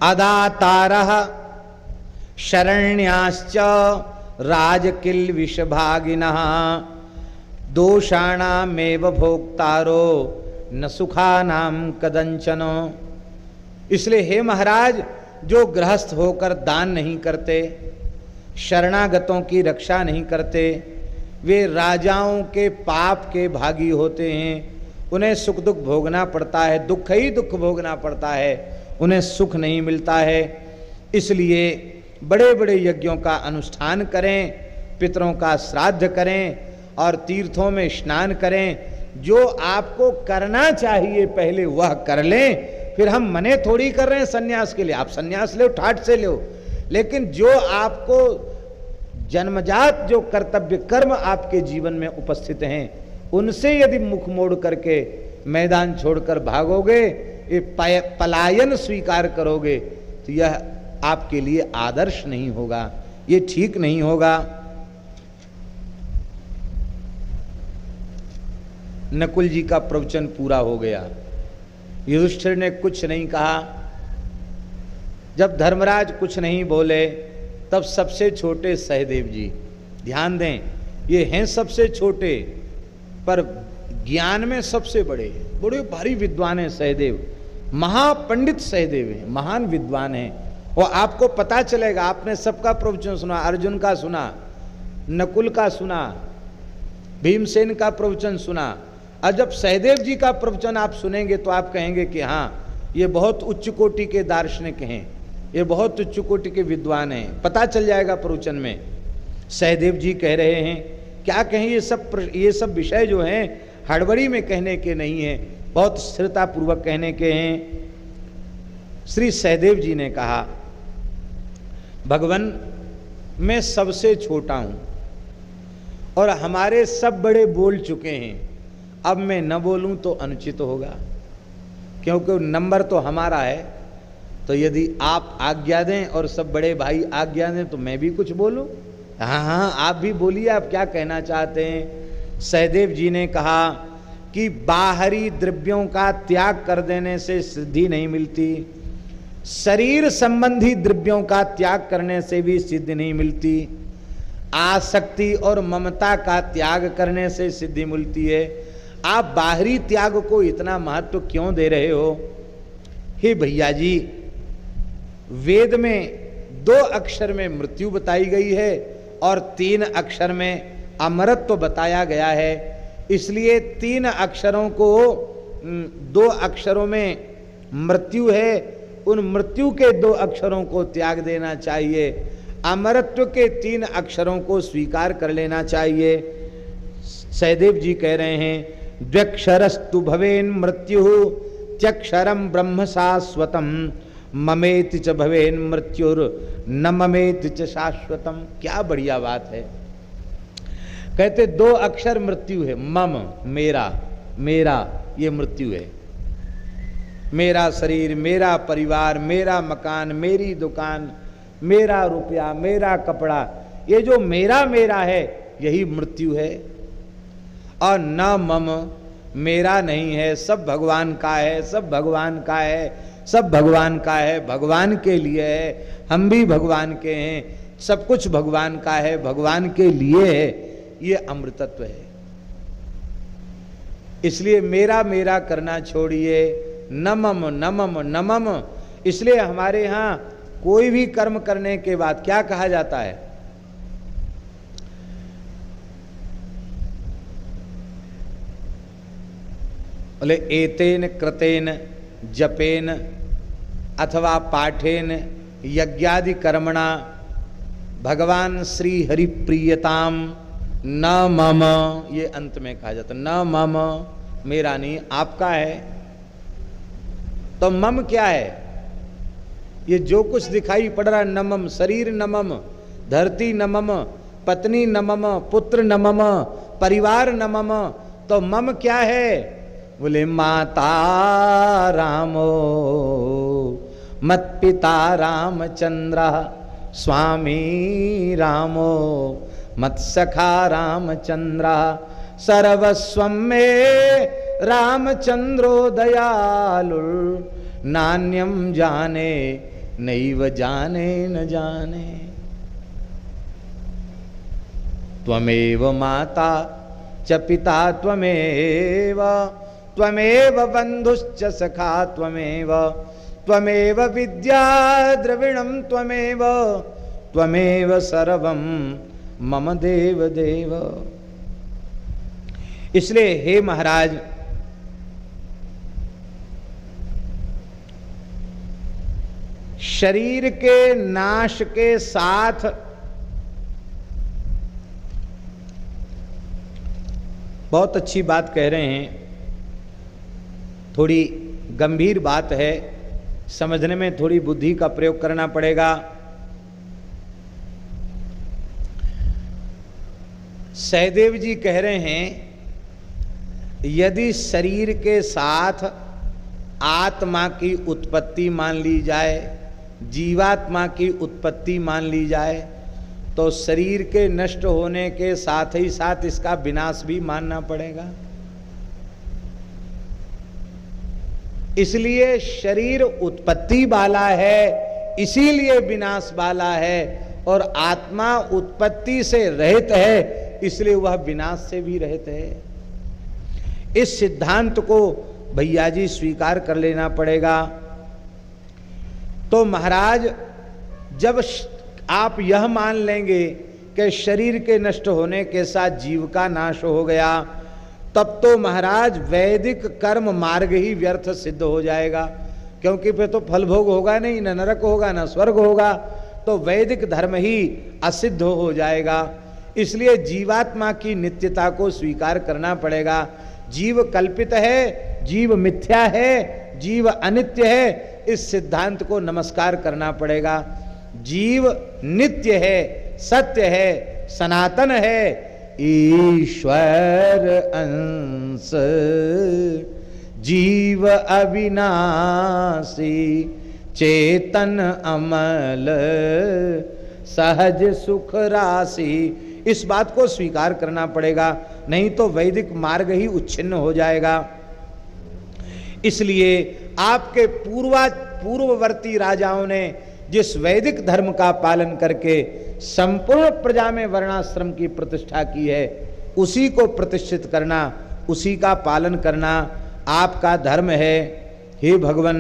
अदातारः शरण्याश्च राजकिल विषभागिनः दोषाणामेव भोक्तारो न सुखानाम कदंचन। इसलिए हे महाराज, जो गृहस्थ होकर दान नहीं करते, शरणागतों की रक्षा नहीं करते, वे राजाओं के पाप के भागी होते हैं। उन्हें सुख दुख भोगना पड़ता है, दुख ही दुख भोगना पड़ता है, उन्हें सुख नहीं मिलता है। इसलिए बड़े बड़े यज्ञों का अनुष्ठान करें, पितरों का श्राद्ध करें और तीर्थों में स्नान करें। जो आपको करना चाहिए पहले वह कर लें, फिर हम मने थोड़ी कर रहे हैं सन्यास के लिए। आप सन्यास लो, ठाट से लो, लेकिन जो आपको जन्मजात जो कर्तव्य कर्म आपके जीवन में उपस्थित हैं, उनसे यदि मुख मोड़ करके मैदान छोड़कर भागोगे, ये पलायन स्वीकार करोगे, तो यह आपके लिए आदर्श नहीं होगा, ये ठीक नहीं होगा। नकुल जी का प्रवचन पूरा हो गया। युधिष्ठिर ने कुछ नहीं कहा। जब धर्मराज कुछ नहीं बोले, तब सबसे छोटे सहदेव जी, ध्यान दें, ये हैं सबसे छोटे पर ज्ञान में सबसे बड़े, बड़े भारी विद्वान हैं सहदेव, महापंडित सहदेव हैं, महान विद्वान हैं। और आपको पता चलेगा, आपने सबका प्रवचन सुना, अर्जुन का सुना, नकुल का सुना, भीमसेन का प्रवचन सुना, और जब सहदेव जी का प्रवचन आप सुनेंगे तो आप कहेंगे कि हाँ, ये बहुत उच्च कोटि के दार्शनिक हैं, ये बहुत उच्च कोटि के विद्वान हैं, पता चल जाएगा प्रवचन में। सहदेव जी कह रहे हैं, क्या कहें, ये सब विषय जो हैं हड़बड़ी में कहने के नहीं हैं, बहुत स्थिरता पूर्वक कहने के हैं। श्री सहदेव जी ने कहा, भगवान मैं सबसे छोटा हूं और हमारे सब बड़े बोल चुके हैं, अब मैं न बोलूं तो अनुचित होगा, क्योंकि नंबर तो हमारा है। तो यदि आप आज्ञा दें और सब बड़े भाई आज्ञा दें तो मैं भी कुछ बोलूं। हाँ हाँ, आप भी बोलिए, आप क्या कहना चाहते हैं। सहदेव जी ने कहा कि बाहरी द्रव्यों का त्याग कर देने से सिद्धि नहीं मिलती, शरीर संबंधी द्रव्यों का त्याग करने से भी सिद्धि नहीं मिलती, आसक्ति और ममता का त्याग करने से सिद्धि मिलती है। आप बाहरी त्याग को इतना महत्व क्यों दे रहे हो। हे भैया जी, वेद में 2 अक्षर में मृत्यु बताई गई है और 3 अक्षर में अमरत्व बताया गया है। इसलिए 3 अक्षरों को, 2 अक्षरों में मृत्यु है, उन मृत्यु के 2 अक्षरों को त्याग देना चाहिए, अमरत्व के 3 अक्षरों को स्वीकार कर लेना चाहिए। सहदेव जी कह रहे हैं, द्व्यक्षरस्तु भवेन मृत्यु त्यक्षरम ब्रह्म शाश्वतम ममेति च भवेन मृत्युर न ममेति च शाश्वतम। क्या बढ़िया बात है। कहते 2 अक्षर मृत्यु है, मम मेरा, मेरा ये मृत्यु है। मेरा शरीर, मेरा परिवार, मेरा मकान, मेरी दुकान, मेरा रुपया, मेरा कपड़ा, ये जो मेरा मेरा है यही मृत्यु है। और न मम, मेरा नहीं है, सब भगवान का है, सब भगवान का है, सब भगवान का है, भगवान के लिए है, हम भी भगवान के हैं, सब कुछ भगवान का है, भगवान के लिए है, ये अमृतत्व है। इसलिए मेरा मेरा करना छोड़िए, न मम न मम न मम। इसलिए हमारे यहाँ कोई भी कर्म करने के बाद क्या कहा जाता है, बोले एतेन कृतेन जपेन अथवा पाठेन यज्ञादि कर्मणा भगवान श्री हरि प्रियताम न मम। ये अंत में कहा जाता, न मम, मेरा नहीं, आपका है। तो मम क्या है, ये जो कुछ दिखाई पड़ रहा है, न मम, शरीर न मम, धरती न मम, पत्नी न मम, पुत्र न मम, परिवार न मम। तो मम क्या है, बोले माता रामो मत पिता रामचंद्र स्वामी रामो मत सखा रामचंद्र सर्वस्वं में रामचंद्रो दयालु नान्यम जाने नैव जाने न जाने। त्वमेव माता च पिता त्वमेव, त्वमेव बंधुश्च सखा त्वमेव, त्वमेव विद्या द्रविणं त्वमेव, त्वमेव सर्वं मम देव देव। इसलिए हे महाराज, शरीर के नाश के साथ बहुत अच्छी बात कह रहे हैं, थोड़ी गंभीर बात है, समझने में थोड़ी बुद्धि का प्रयोग करना पड़ेगा। सहदेव जी कह रहे हैं, यदि शरीर के साथ आत्मा की उत्पत्ति मान ली जाए, जीवात्मा की उत्पत्ति मान ली जाए, तो शरीर के नष्ट होने के साथ ही साथ इसका विनाश भी मानना पड़ेगा। इसलिए शरीर उत्पत्ति वाला है, इसीलिए विनाश वाला है, और आत्मा उत्पत्ति से रहित है, इसलिए वह विनाश से भी रहित है। इस सिद्धांत को भैया जी स्वीकार कर लेना पड़ेगा। तो महाराज, जब आप यह मान लेंगे कि शरीर के नष्ट होने के साथ जीव का नाश हो गया, तब तो महाराज वैदिक कर्म मार्ग ही व्यर्थ सिद्ध हो जाएगा, क्योंकि फिर तो फल भोग होगा नहीं, न नरक होगा न स्वर्ग होगा, तो वैदिक धर्म ही असिद्ध हो जाएगा। इसलिए जीवात्मा की नित्यता को स्वीकार करना पड़ेगा। जीव कल्पित है, जीव मिथ्या है, जीव अनित्य है, इस सिद्धांत को नमस्कार करना पड़ेगा। जीव नित्य है, सत्य है, सनातन है, ईश्वर अंश, जीव अविनाशी, चेतन अमल, सहज सुख राशि। इस बात को स्वीकार करना पड़ेगा, नहीं तो वैदिक मार्ग ही उच्छिन्न हो जाएगा। इसलिए आपके पूर्ववर्ती राजाओं ने जिस वैदिक धर्म का पालन करके संपूर्ण प्रजा में वर्णाश्रम की प्रतिष्ठा की है, उसी को प्रतिष्ठित करना, उसी का पालन करना आपका धर्म है। हे भगवान,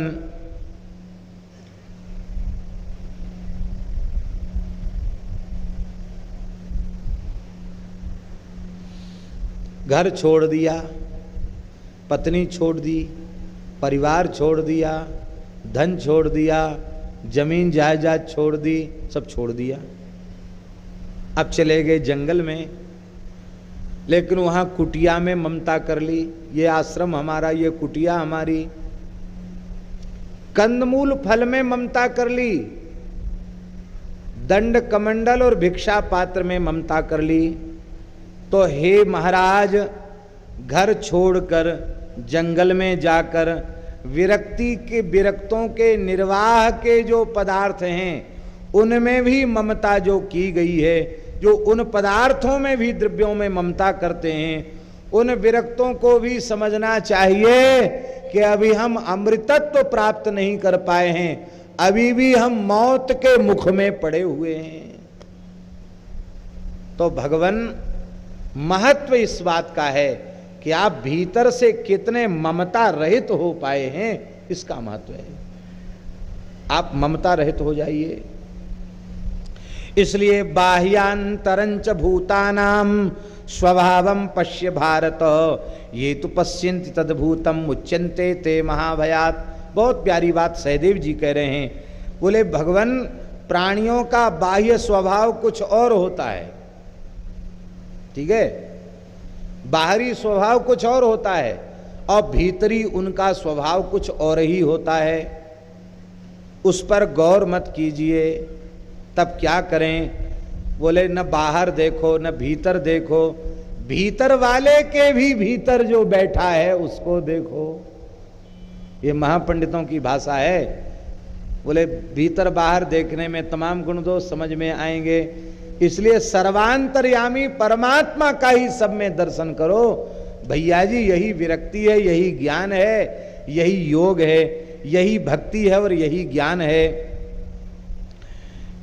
घर छोड़ दिया, पत्नी छोड़ दी, परिवार छोड़ दिया, धन छोड़ दिया, जमीन जायदाद छोड़ दी, सब छोड़ दिया। अब चले गए जंगल में, लेकिन वहाँ कुटिया में ममता कर ली, ये आश्रम हमारा, ये कुटिया हमारी। कंदमूल फल में ममता कर ली, दंड कमंडल और भिक्षा पात्र में ममता कर ली। तो हे महाराज, घर छोड़कर जंगल में जाकर विरक्तों के निर्वाह के जो पदार्थ हैं, उनमें भी ममता जो की गई है, जो उन पदार्थों में भी द्रव्यों में ममता करते हैं, उन विरक्तों को भी समझना चाहिए कि अभी हम अमृतत्व प्राप्त नहीं कर पाए हैं, अभी भी हम मौत के मुख में पड़े हुए हैं। तो भगवान, महत्व इस बात का है कि आप भीतर से कितने ममता रहित हो पाए हैं, इसका महत्व है। आप ममता रहित हो जाइए। इसलिए बाह्यांतरंच भूतानाम स्वभावम पश्य भारत, ये तो पश्यन्ति तद्भूतम उच्यन्ते ते महाभयात। बहुत प्यारी बात सहदेव जी कह रहे हैं। बोले भगवान, प्राणियों का बाह्य स्वभाव कुछ और होता है, ठीक है, बाहरी स्वभाव कुछ और होता है, और भीतरी उनका स्वभाव कुछ और ही होता है। उस पर गौर मत कीजिए, तब क्या करें? बोले न बाहर देखो न भीतर देखो, भीतर वाले के भी भीतर जो बैठा है उसको देखो। ये महापंडितों की भाषा है। बोले भीतर बाहर देखने में तमाम गुण दोष समझ में आएंगे, इसलिए सर्वांतर्यामी परमात्मा का ही सब में दर्शन करो। भैया जी, यही विरक्ति है, यही ज्ञान है, यही योग है, यही भक्ति है और यही ज्ञान है।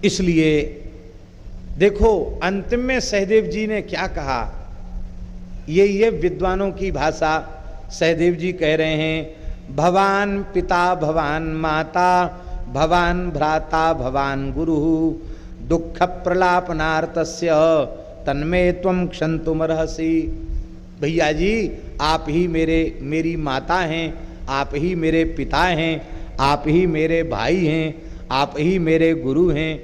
इसलिए देखो अंतिम में सहदेव जी ने क्या कहा, ये विद्वानों की भाषा। सहदेव जी कह रहे हैं भवान पिता भवान माता भवान भ्राता भवान गुरु दुख प्रलापनार्तस्य तन्मे त्वं क्षन्तुमर्हसि। भैया जी आप ही मेरी माता हैं, आप ही मेरे पिता हैं, आप ही मेरे भाई हैं, आप ही मेरे गुरु हैं।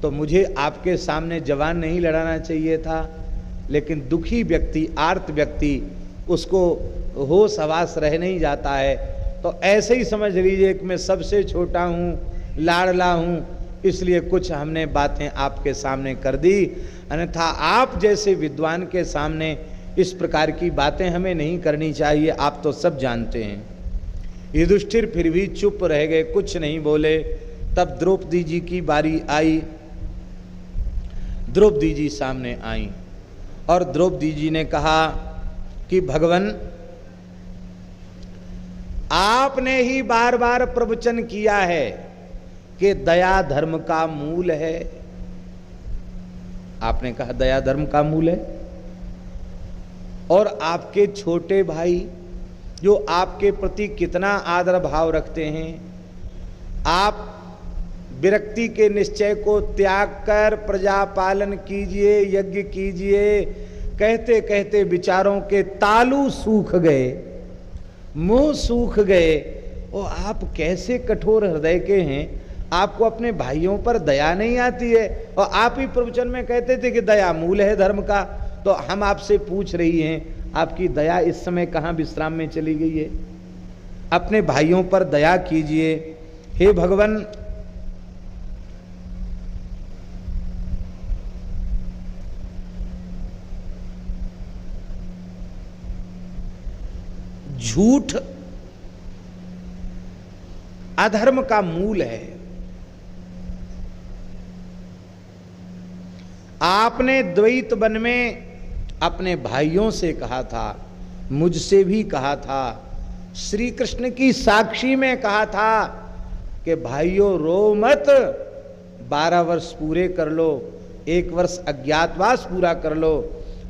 तो मुझे आपके सामने जवान नहीं लड़ाना चाहिए था, लेकिन दुखी व्यक्ति आर्त व्यक्ति उसको होश हवास रह नहीं जाता है। तो ऐसे ही समझ लीजिए कि मैं सबसे छोटा हूँ, लाडला हूँ, इसलिए कुछ हमने बातें आपके सामने कर दी, अन्यथा आप जैसे विद्वान के सामने इस प्रकार की बातें हमें नहीं करनी चाहिए। आप तो सब जानते हैं। युधिष्ठिर फिर भी चुप रह गए, कुछ नहीं बोले। तब द्रौपदी जी की बारी आई। द्रौपदी जी सामने आई और द्रौपदी जी ने कहा कि भगवान आपने ही बार बार प्रवचन किया है कि दया धर्म का मूल है। आपने कहा दया धर्म का मूल है, और आपके छोटे भाई जो आपके प्रति कितना आदर भाव रखते हैं, आप विरक्ति के निश्चय को त्याग कर प्रजा पालन कीजिए, यज्ञ कीजिए, कहते कहते विचारों के तालू सूख गए, मुंह सूख गए। और आप कैसे कठोर हृदय के हैं, आपको अपने भाइयों पर दया नहीं आती है, और आप ही प्रवचन में कहते थे कि दया मूल है धर्म का। तो हम आपसे पूछ रही हैं आपकी दया इस समय कहाँ विश्राम में चली गई है? अपने भाइयों पर दया कीजिए। हे भगवान, झूठ अधर्म का मूल है। आपने द्वैत वन में अपने भाइयों से कहा था, मुझसे भी कहा था, श्री कृष्ण की साक्षी में कहा था कि भाइयों रो मत, 12 वर्ष पूरे कर लो, 1 वर्ष अज्ञातवास पूरा कर लो,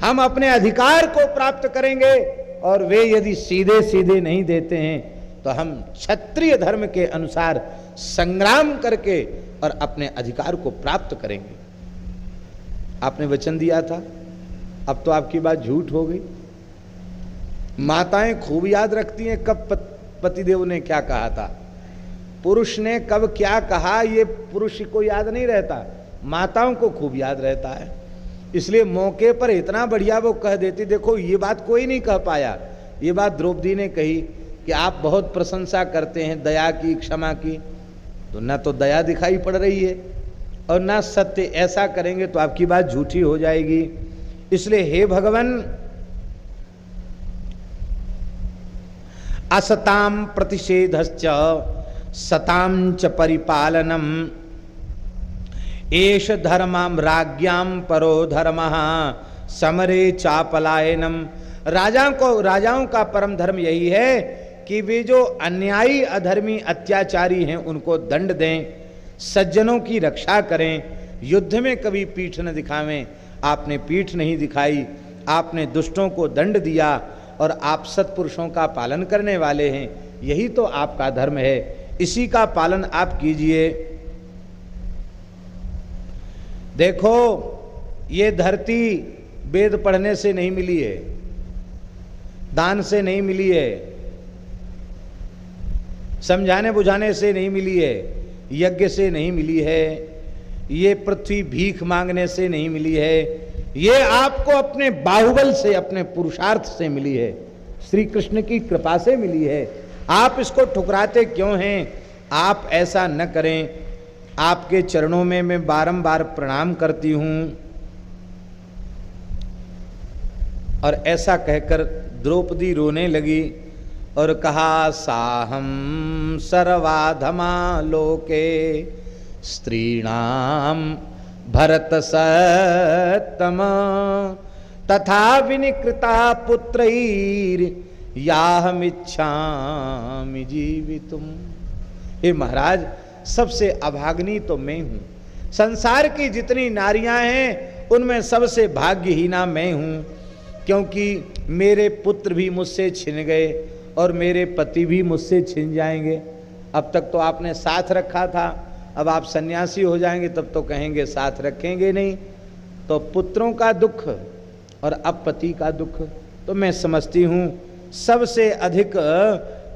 हम अपने अधिकार को प्राप्त करेंगे। और वे यदि सीधे सीधे नहीं देते हैं तो हम क्षत्रिय धर्म के अनुसार संग्राम करके और अपने अधिकार को प्राप्त करेंगे। आपने वचन दिया था, अब तो आपकी बात झूठ हो गई। माताएं खूब याद रखती हैं कब पतिदेव ने क्या कहा था, पुरुष ने कब क्या कहा, ये पुरुष को याद नहीं रहता, माताओं को खूब याद रहता है। इसलिए मौके पर इतना बढ़िया वो कह देती। देखो ये बात कोई नहीं कह पाया, ये बात द्रौपदी ने कही कि आप बहुत प्रशंसा करते हैं दया की, क्षमा की, तो ना तो दया दिखाई पड़ रही है और ना सत्य। ऐसा करेंगे तो आपकी बात झूठी हो जाएगी। इसलिए हे भगवान, असताम प्रतिषेधश्च सताम च परिपालनम एष धर्मम राज्ञाम परो धर्मः समरे चापलायनम। राजाओं का परम धर्म यही है कि वे जो अन्यायी अधर्मी अत्याचारी हैं उनको दंड दें, सज्जनों की रक्षा करें, युद्ध में कभी पीठ न दिखावें। आपने पीठ नहीं दिखाई, आपने दुष्टों को दंड दिया और आप सत्पुरुषों का पालन करने वाले हैं। यही तो आपका धर्म है, इसी का पालन आप कीजिए। देखो ये धरती वेद पढ़ने से नहीं मिली है, दान से नहीं मिली है, समझाने बुझाने से नहीं मिली है, यज्ञ से नहीं मिली है, ये पृथ्वी भीख मांगने से नहीं मिली है, ये आपको अपने बाहुबल से, अपने पुरुषार्थ से मिली है, श्री कृष्ण की कृपा से मिली है। आप इसको ठुकराते क्यों हैं? आप ऐसा न करें। आपके चरणों में मैं बारंबार प्रणाम करती हूं। और ऐसा कहकर द्रौपदी रोने लगी और कहा, साहम सर्वाधमा लोके स्त्रीणाम भरत सत्तम तथा विनिकृता पुत्रैर याहमिच्छामि जीवितुम। हे महाराज, सबसे अभाग्नी तो मैं हूं, संसार की जितनी नारियां हैं उनमें सबसे भाग्यहीना मैं हूं, क्योंकि मेरे पुत्र भी मुझसे छिन गए और मेरे पति भी मुझसे छिन जाएंगे। अब तक तो आपने साथ रखा था, अब आप सन्यासी हो जाएंगे तब तो कहेंगे साथ रखेंगे नहीं। तो पुत्रों का दुख और अब पति का दुख, तो मैं समझती हूं सबसे अधिक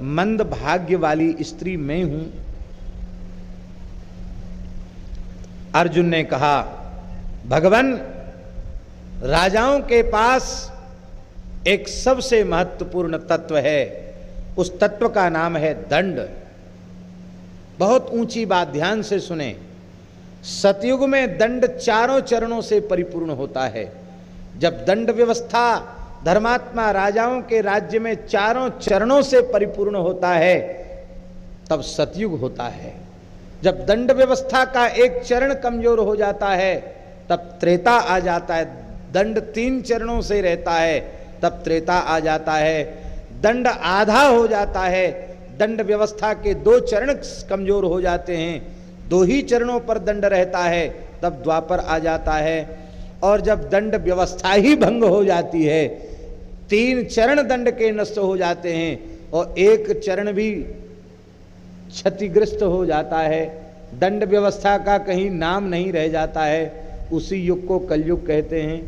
मंद भाग्य वाली स्त्री मैं हूं। अर्जुन ने कहा, भगवान, राजाओं के पास एक सबसे महत्वपूर्ण तत्व है, उस तत्व का नाम है दंड। बहुत ऊंची बात, ध्यान से सुने। सतयुग में दंड चारों चरणों से परिपूर्ण होता है। जब दंड व्यवस्था धर्मात्मा राजाओं के राज्य में चारों चरणों से परिपूर्ण होता है तब सतयुग होता है। जब दंड व्यवस्था का एक चरण कमजोर हो जाता है तब त्रेता आ जाता है। दंड 3 चरणों से रहता है तब त्रेता आ जाता है। दंड आधा हो जाता है, दंड व्यवस्था के 2 चरण कमजोर हो जाते हैं, 2 ही चरणों पर दंड रहता है तब द्वापर आ जाता है। और जब दंड व्यवस्था ही भंग हो जाती है, 3 चरण दंड के नष्ट हो जाते हैं और 1 चरण भी क्षतिग्रस्त हो जाता है, दंड व्यवस्था का कहीं नाम नहीं रह जाता है, उसी युग को कलयुग कहते हैं।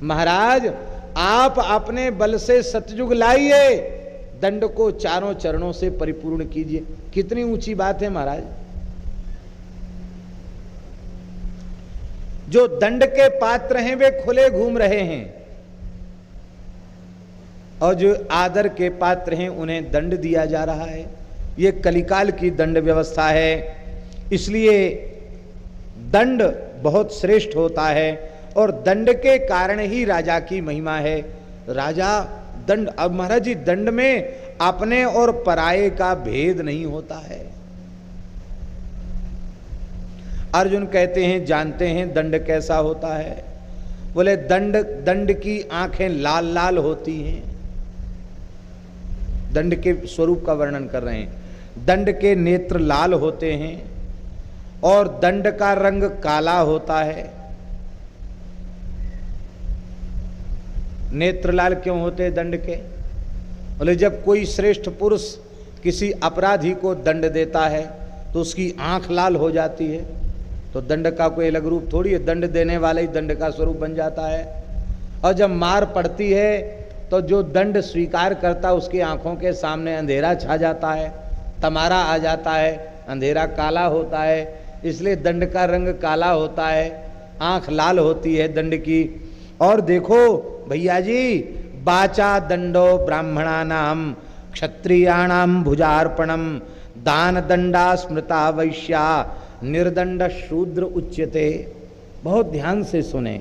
महाराज, आप अपने बल से सतयुग लाइए, दंड को चारों चरणों से परिपूर्ण कीजिए। कितनी ऊंची बात है महाराज। जो दंड के पात्र हैं वे खुले घूम रहे हैं और जो आदर के पात्र हैं उन्हें दंड दिया जा रहा है। ये कलिकाल की दंड व्यवस्था है। इसलिए दंड बहुत श्रेष्ठ होता है और दंड के कारण ही राजा की महिमा है। राजा दंड, अब महाराज जी दंड में अपने और पराये का भेद नहीं होता है। अर्जुन कहते हैं, जानते हैं दंड कैसा होता है? बोले दंड की आंखें लाल लाल होती हैं। दंड के स्वरूप का वर्णन कर रहे हैं। दंड के नेत्र लाल होते हैं और दंड का रंग काला होता है। नेत्र लाल क्यों होते हैं दंड के? बोले जब कोई श्रेष्ठ पुरुष किसी अपराधी को दंड देता है तो उसकी आंख लाल हो जाती है, तो दंड का कोई अलग रूप थोड़ी है, दंड देने वाला ही दंड का स्वरूप बन जाता है। और जब मार पड़ती है तो जो दंड स्वीकार करता उसकी आंखों के सामने अंधेरा छा जाता है, तमारा आ जाता है, अंधेरा काला होता है, इसलिए दंड का रंग काला होता है, आंख लाल होती है दंड की। और देखो भैया जी, बाचा दंडो ब्राह्मणानाम क्षत्रियाणाम भुजार्पणम दान दंडा स्मृता वैश्या निर्दंड शूद्र उच्यते। बहुत ध्यान से सुने,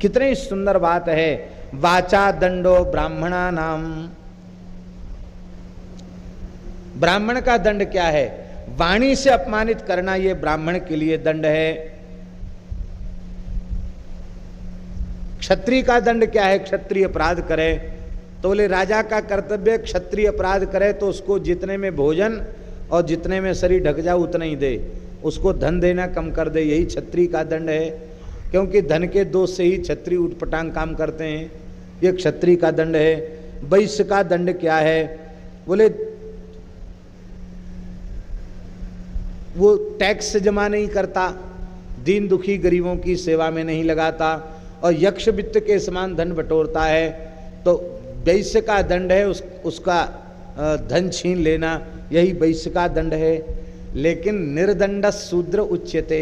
कितनी सुंदर बात है। वाचा दंडो ब्राह्मणानाम, ब्राह्मण का दंड क्या है? वाणी से अपमानित करना, ये ब्राह्मण के लिए दंड है। क्षत्रिय का दंड क्या है? क्षत्रिय अपराध करे तो बोले राजा का कर्तव्य, क्षत्रिय अपराध करे तो उसको जितने में भोजन और जितने में शरीर ढक जाए उतना ही दे, उसको धन देना कम कर दे, यही क्षत्रिय का दंड है। क्योंकि धन के दोष से ही क्षत्रिय उटपटांग काम करते हैं, ये क्षत्रिय का दंड है। वैश्य का दंड क्या है? बोले वो टैक्स जमा नहीं करता, दीन दुखी गरीबों की सेवा में नहीं लगाता और यक्ष वित्त के समान धन बटोरता है, तो वैश्य का दंड है उसका धन छीन लेना, यही वैश्य का दंड है। लेकिन निर्दंड शूद्र उच्यते,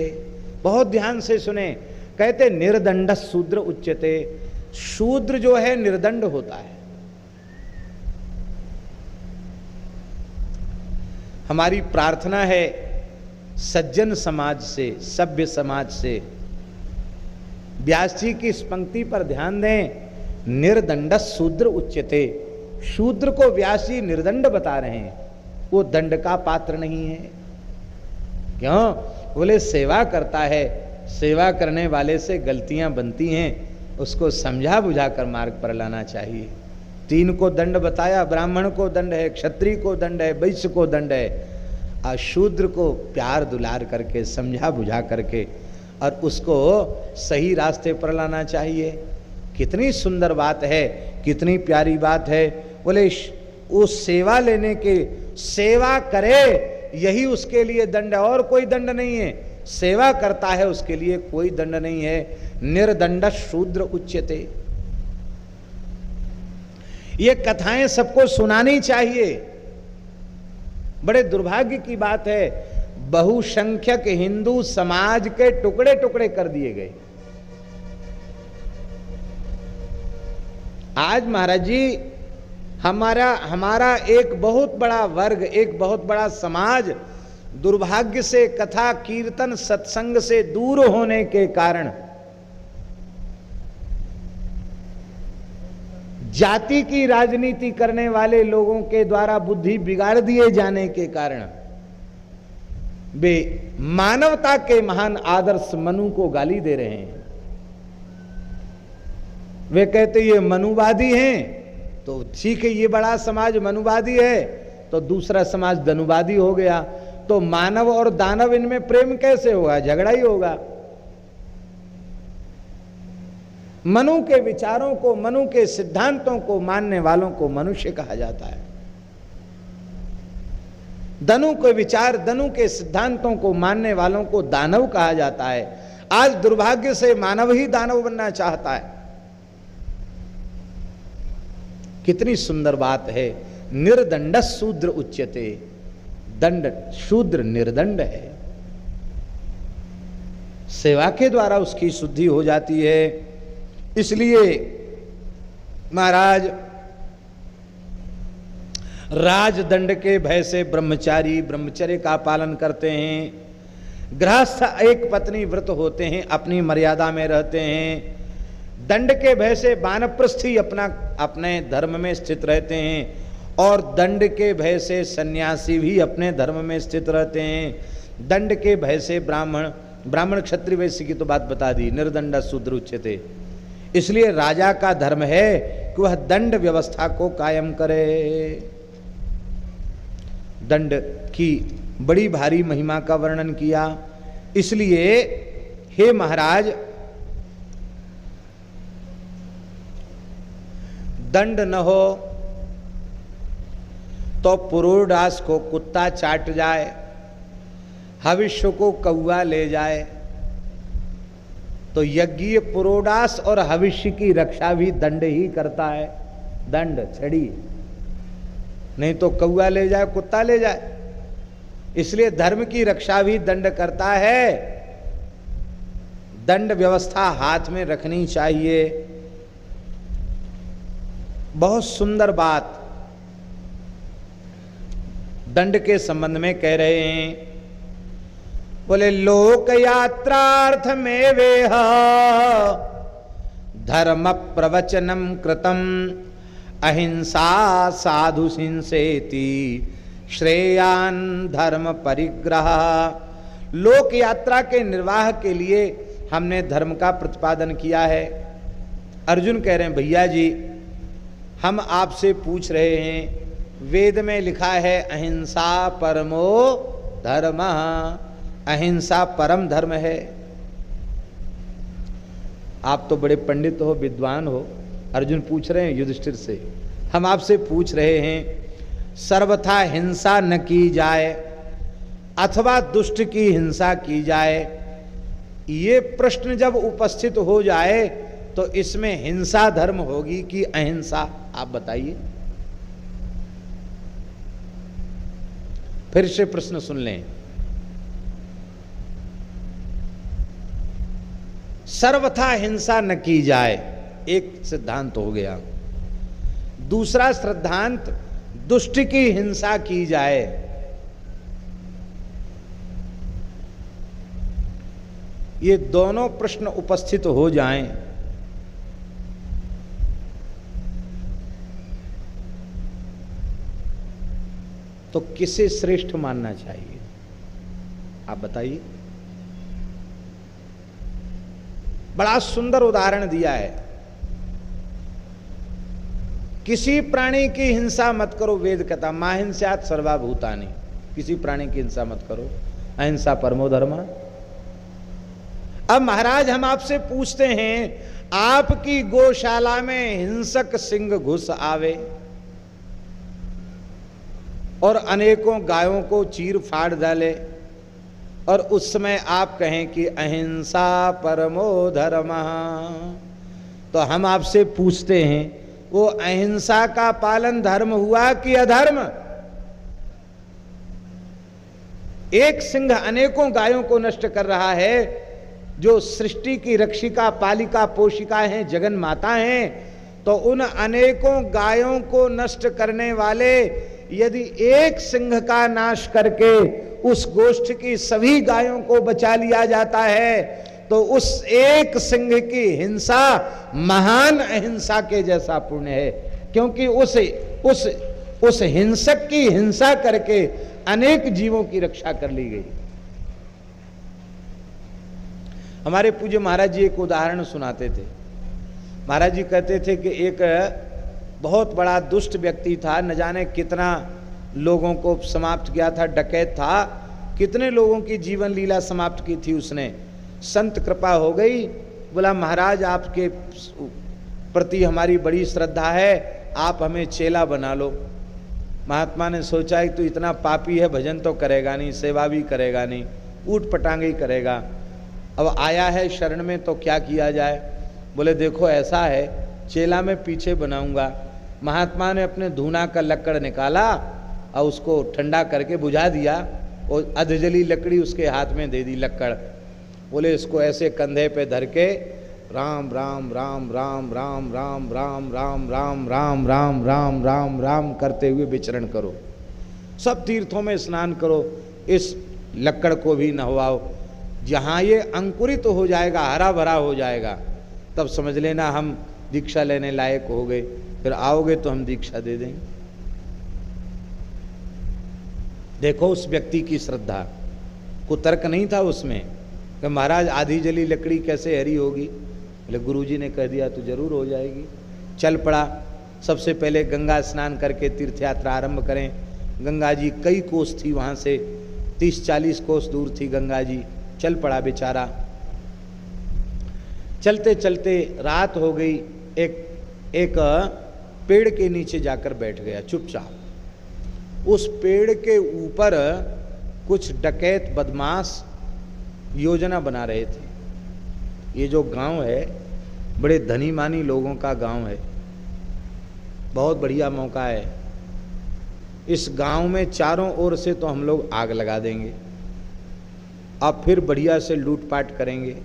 बहुत ध्यान से सुने, कहते निर्दंड शूद्र उच्यते, शूद्र जो है निर्दंड होता है। हमारी प्रार्थना है सज्जन समाज से, सभ्य समाज से, व्यास जी की इस पंक्ति पर ध्यान दें, निर्दंड शूद्र उच्यते। शूद्र को व्यास जी निर्दंड बता रहे हैं, वो दंड का पात्र नहीं है। क्यों? बोले सेवा करता है, सेवा करने वाले से गलतियां बनती हैं, उसको समझा बुझा कर मार्ग पर लाना चाहिए। 3 को दंड बताया, ब्राह्मण को दंड है, क्षत्रिय को दंड है, वैश्य को दंड है, और शूद्र को प्यार दुलार करके समझा बुझा करके और उसको सही रास्ते पर लाना चाहिए। कितनी सुंदर बात है, कितनी प्यारी बात है। बोले उस सेवा लेने के, सेवा करे यही उसके लिए दंड है, और कोई दंड नहीं है। सेवा करता है उसके लिए कोई दंड नहीं है। निर्दंड शूद्र उच्यते। ये कथाएं सबको सुनानी चाहिए। बड़े दुर्भाग्य की बात है, बहुसंख्यक हिंदू समाज के टुकड़े टुकड़े कर दिए गए। आज महाराज जी हमारा एक बहुत बड़ा वर्ग, एक बहुत बड़ा समाज दुर्भाग्य से कथा कीर्तन सत्संग से दूर होने के कारण, जाति की राजनीति करने वाले लोगों के द्वारा बुद्धि बिगाड़ दिए जाने के कारण वे मानवता के महान आदर्श मनु को गाली दे रहे हैं। वे कहते ये मनुवादी हैं, तो ठीक है, ये बड़ा समाज मनुवादी है तो दूसरा समाज धनुवादी हो गया, तो मानव और दानव इनमें प्रेम कैसे होगा? झगड़ा ही होगा। मनु के विचारों को, मनु के सिद्धांतों को मानने वालों को मनुष्य कहा जाता है। धनु के विचार, धनु के सिद्धांतों को मानने वालों को दानव कहा जाता है। आज दुर्भाग्य से मानव ही दानव बनना चाहता है। कितनी सुंदर बात है। निर्दंड शूद्र उच्यते। दंड शूद्र निर्दंड है। सेवा के द्वारा उसकी शुद्धि हो जाती है। इसलिए महाराज राजदंड के भय से ब्रह्मचारी ब्रह्मचर्य का पालन करते हैं। गृहस्थ एक पत्नी व्रत होते हैं, अपनी मर्यादा में रहते हैं। दंड के भय से वानप्रस्थी अपने धर्म में स्थित रहते हैं, और दंड के भय से सन्यासी भी अपने धर्म में स्थित रहते हैं। दंड के भय से ब्राह्मण क्षत्रिय वैश्य की तो बात बता दी, निर्दंड शूद्र उच्यते। इसलिए राजा का धर्म है कि वह दंड व्यवस्था को कायम करे। दंड की बड़ी भारी महिमा का वर्णन किया। इसलिए हे महाराज, दंड न हो तो पुरोडास को कुत्ता चाट जाए, हविष्य को कौआ ले जाए, तो यज्ञीय पुरोडास और हविष्य की रक्षा भी दंड ही करता है। दंड छड़ी, नहीं तो कौआ ले जाए, कुत्ता ले जाए। इसलिए धर्म की रक्षा भी दंड करता है। दंड व्यवस्था हाथ में रखनी चाहिए। बहुत सुंदर बात दंड के संबंध में कह रहे हैं। बोले लोक यात्रार्थ में वेह धर्म प्रवचनम कृतम अहिंसा साधु हिंसेति श्रेयान धर्म परिग्रह। लोक यात्रा के निर्वाह के लिए हमने धर्म का प्रतिपादन किया है। अर्जुन कह रहे हैं भैया जी, हम आपसे पूछ रहे हैं, वेद में लिखा है अहिंसा परमो धर्म, अहिंसा परम धर्म है। आप तो बड़े पंडित हो, विद्वान हो। अर्जुन पूछ रहे हैं युधिष्ठिर से, हम आपसे पूछ रहे हैं सर्वथा हिंसा न की जाए अथवा दुष्ट की हिंसा की जाए। ये प्रश्न जब उपस्थित हो जाए तो इसमें हिंसा धर्म होगी कि अहिंसा, आप बताइए। फिर से प्रश्न सुन लें। सर्वथा हिंसा न की जाए, एक सिद्धांत हो गया। दूसरा सिद्धांत दुष्ट की हिंसा की जाए। ये दोनों प्रश्न उपस्थित हो जाएं तो किसे श्रेष्ठ मानना चाहिए, आप बताइए। बड़ा सुंदर उदाहरण दिया है। किसी प्राणी की हिंसा मत करो, वेद कहता माहिंस्यात् सर्वभूतानि, किसी प्राणी की हिंसा मत करो, अहिंसा परमो धर्म। अब महाराज हम आपसे पूछते हैं, आपकी गौशाला में हिंसक सिंह घुस आवे और अनेकों गायों को चीर फाड़ डाले, और उस समय आप कहें कि अहिंसा परमो धर्म, तो हम आपसे पूछते हैं वो अहिंसा का पालन धर्म हुआ कि अधर्म? एक सिंह अनेकों गायों को नष्ट कर रहा है, जो सृष्टि की रक्षिका पालिका पोषिका हैं, जगन माता हैं, तो उन अनेकों गायों को नष्ट करने वाले यदि एक सिंह का नाश करके उस गोष्ठ की सभी गायों को बचा लिया जाता है, तो उस एक सिंह की हिंसा महान अहिंसा के जैसा पुण्य है, क्योंकि उस हिंसक की हिंसा करके अनेक जीवों की रक्षा कर ली गई। हमारे पूज्य महाराज जी एक उदाहरण सुनाते थे। महाराज जी कहते थे कि एक बहुत बड़ा दुष्ट व्यक्ति था, न जाने कितना लोगों को समाप्त किया था, डकैत था, कितने लोगों की जीवन लीला समाप्त की थी उसने। संत कृपा हो गई, बोला महाराज आपके प्रति हमारी बड़ी श्रद्धा है, आप हमें चेला बना लो। महात्मा ने सोचा कि तू इतना पापी है, भजन तो करेगा नहीं, सेवा भी करेगा नहीं, ऊट पटांगे ही करेगा, अब आया है शरण में तो क्या किया जाए। बोले देखो ऐसा है, चेला में पीछे बनाऊंगा। महात्मा ने अपने धूना का लकड़ निकाला और उसको ठंडा करके बुझा दिया, और अधजली लकड़ी उसके हाथ में दे दी लकड़। बोले इसको ऐसे कंधे पे धर के राम राम राम राम राम राम राम राम राम राम राम राम राम राम करते हुए विचरण करो, सब तीर्थों में स्नान करो, इस लकड़ को भी नहवाओ। जहाँ ये अंकुरित हो जाएगा, हरा भरा हो जाएगा, तब समझ लेना हम दीक्षा लेने लायक हो गए, फिर आओगे तो हम दीक्षा दे देंगे। देखो उस व्यक्ति की श्रद्धा, को तर्क नहीं था उसमें कि महाराज आधी जली लकड़ी कैसे हरी होगी। बोले गुरुजी ने कह दिया तो जरूर हो जाएगी। चल पड़ा, सबसे पहले गंगा स्नान करके तीर्थ यात्रा आरंभ करें। गंगा जी कई कोस थी, वहाँ से 30-40 कोस दूर थी गंगा जी। चल पड़ा बेचारा, चलते चलते रात हो गई। एक पेड़ के नीचे जाकर बैठ गया चुपचाप। उस पेड़ के ऊपर कुछ डकैत बदमाश योजना बना रहे थे। ये जो गांव है बड़े धनी मानी लोगों का गांव है, बहुत बढ़िया मौका है। इस गांव में चारों ओर से तो हम लोग आग लगा देंगे, अब फिर बढ़िया से लूटपाट करेंगे,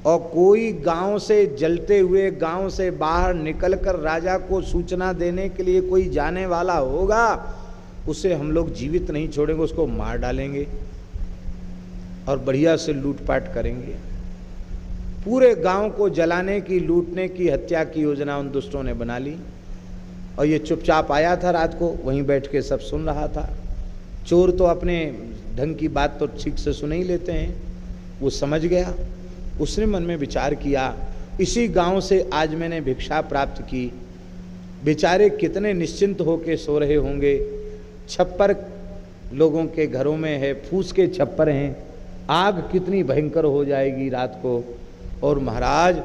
और कोई गांव से जलते हुए गांव से बाहर निकलकर राजा को सूचना देने के लिए कोई जाने वाला होगा, उसे हम लोग जीवित नहीं छोड़ेंगे, उसको मार डालेंगे और बढ़िया से लूटपाट करेंगे। पूरे गांव को जलाने की, लूटने की, हत्या की योजना उन दुष्टों ने बना ली। और ये चुपचाप आया था रात को, वहीं बैठ के सब सुन रहा था। चोर तो अपने ढंग की बात तो ठीक से सुन ही लेते हैं। वो समझ गया, उसने मन में विचार किया, इसी गांव से आज मैंने भिक्षा प्राप्त की, बेचारे कितने निश्चिंत होके सो रहे होंगे। छप्पर लोगों के घरों में है, फूस के छप्पर हैं, आग कितनी भयंकर हो जाएगी रात को, और महाराज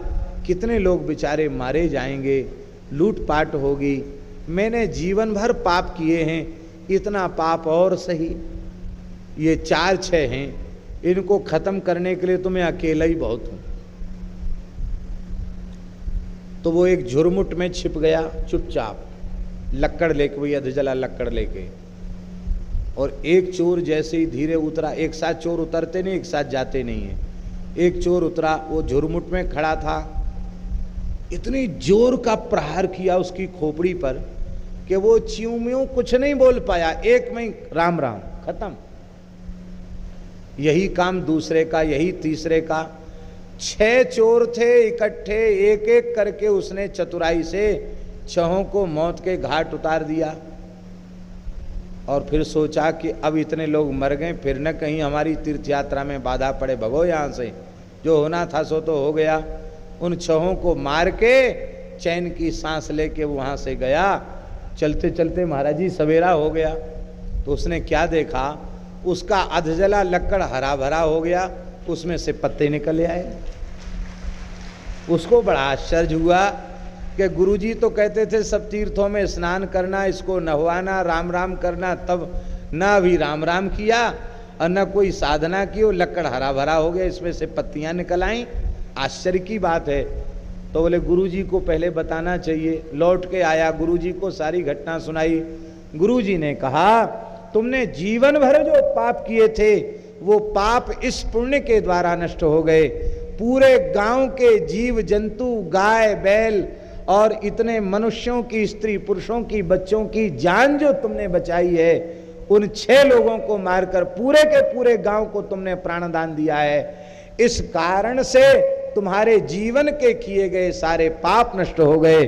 कितने लोग बेचारे मारे जाएंगे, लूटपाट होगी। मैंने जीवन भर पाप किए हैं, इतना पाप और सही, ये 4-6 हैं, इनको खत्म करने के लिए तो मैं अकेला ही बहुत हूं। तो वो एक झुरमुट में छिप गया चुपचाप, लक्कड़ लेके, वही अधजला लक्कड़ लेके। और एक चोर जैसे ही धीरे उतरा, एक साथ चोर उतरते नहीं, एक साथ जाते नहीं है। एक चोर उतरा, वो झुरमुट में खड़ा था, इतनी जोर का प्रहार किया उसकी खोपड़ी पर कि वो च्यूं कुछ नहीं बोल पाया, एक में राम राम खत्म। यही काम दूसरे का, यही तीसरे का। 6 चोर थे इकट्ठे, एक एक करके उसने चतुराई से 6 को मौत के घाट उतार दिया। और फिर सोचा कि अब इतने लोग मर गए, फिर न कहीं हमारी तीर्थ यात्रा में बाधा पड़े, भगो यहाँ से, जो होना था सो तो हो गया। उन 6 को मार के चैन की सांस लेके वहाँ से गया। चलते चलते महाराज जी सवेरा हो गया, तो उसने क्या देखा, उसका अधजला लक्कड़ हरा भरा हो गया, उसमें से पत्ते निकल आए। उसको बड़ा आश्चर्य हुआ कि गुरुजी तो कहते थे सब तीर्थों में स्नान करना, इसको नहवाना, राम राम करना, तब न अभी राम राम किया और न कोई साधना की, वो लकड़ हरा भरा हो गया, इसमें से पत्तियां निकल आई। आश्चर्य की बात है। तो बोले गुरुजी को पहले बताना चाहिए। लौट के आया, गुरुजी को सारी घटना सुनाई। गुरुजी ने कहा तुमने जीवन भर जो पाप किए थे वो पाप इस पुण्य के द्वारा नष्ट हो गए। पूरे गांव के जीव जंतु, गाय बैल और इतने मनुष्यों की, स्त्री पुरुषों की, बच्चों की जान जो तुमने बचाई है, उन 6 लोगों को मारकर पूरे के पूरे गांव को तुमने प्राणदान दिया है। इस कारण से तुम्हारे जीवन के किए गए सारे पाप नष्ट हो गए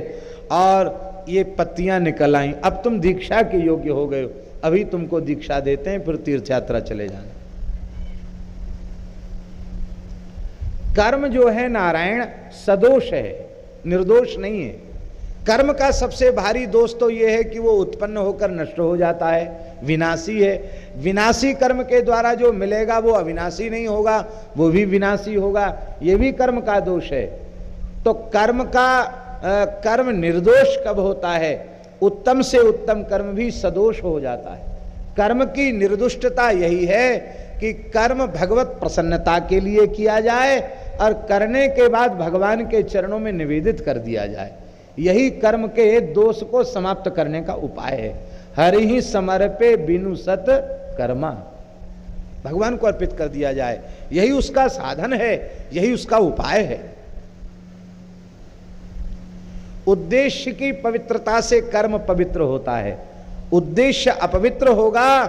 और ये पत्तियां निकल आई। अब तुम दीक्षा के योग्य हो गए हो। अभी तुमको दीक्षा देते हैं, फिर तीर्थ यात्रा चले जाना। कर्म जो है नारायण सदोष है, निर्दोष नहीं है। कर्म का सबसे भारी दोष तो यह है कि वो उत्पन्न होकर नष्ट हो जाता है, विनाशी है। विनाशी कर्म के द्वारा जो मिलेगा वो अविनाशी नहीं होगा, वो भी विनाशी होगा। ये भी कर्म का दोष है। तो कर्म निर्दोष कब होता है? उत्तम से उत्तम कर्म भी सदोष हो जाता है। कर्म की निर्दुष्टता यही है कि कर्म भगवत प्रसन्नता के लिए किया जाए और करने के बाद भगवान के चरणों में निवेदित कर दिया जाए। यही कर्म के दोष को समाप्त करने का उपाय है। हरि ही समर्पे बिनु सत कर्मा, भगवान को अर्पित कर दिया जाए, यही उसका साधन है, यही उसका उपाय है। उद्देश्य की पवित्रता से कर्म पवित्र होता है। उद्देश्य अपवित्र होगा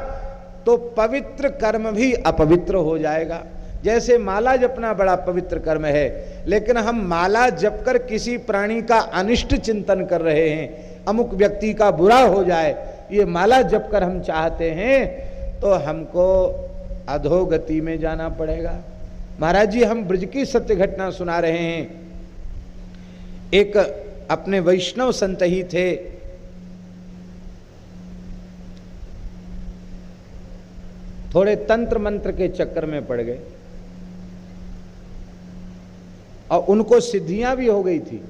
तो पवित्र कर्म भी अपवित्र हो जाएगा। जैसे माला जपना बड़ा पवित्र कर्म है, लेकिन हम माला जपकर किसी प्राणी का अनिष्ट चिंतन कर रहे हैं, अमुक व्यक्ति का बुरा हो जाए, ये माला जपकर हम चाहते हैं, तो हमको अधोगति में जाना पड़ेगा। महाराज जी हम ब्रज की सत्य घटना सुना रहे हैं। एक अपने वैष्णव संत ही थे, थोड़े तंत्र मंत्र के चक्कर में पड़ गए और उनको सिद्धियां भी हो गई थी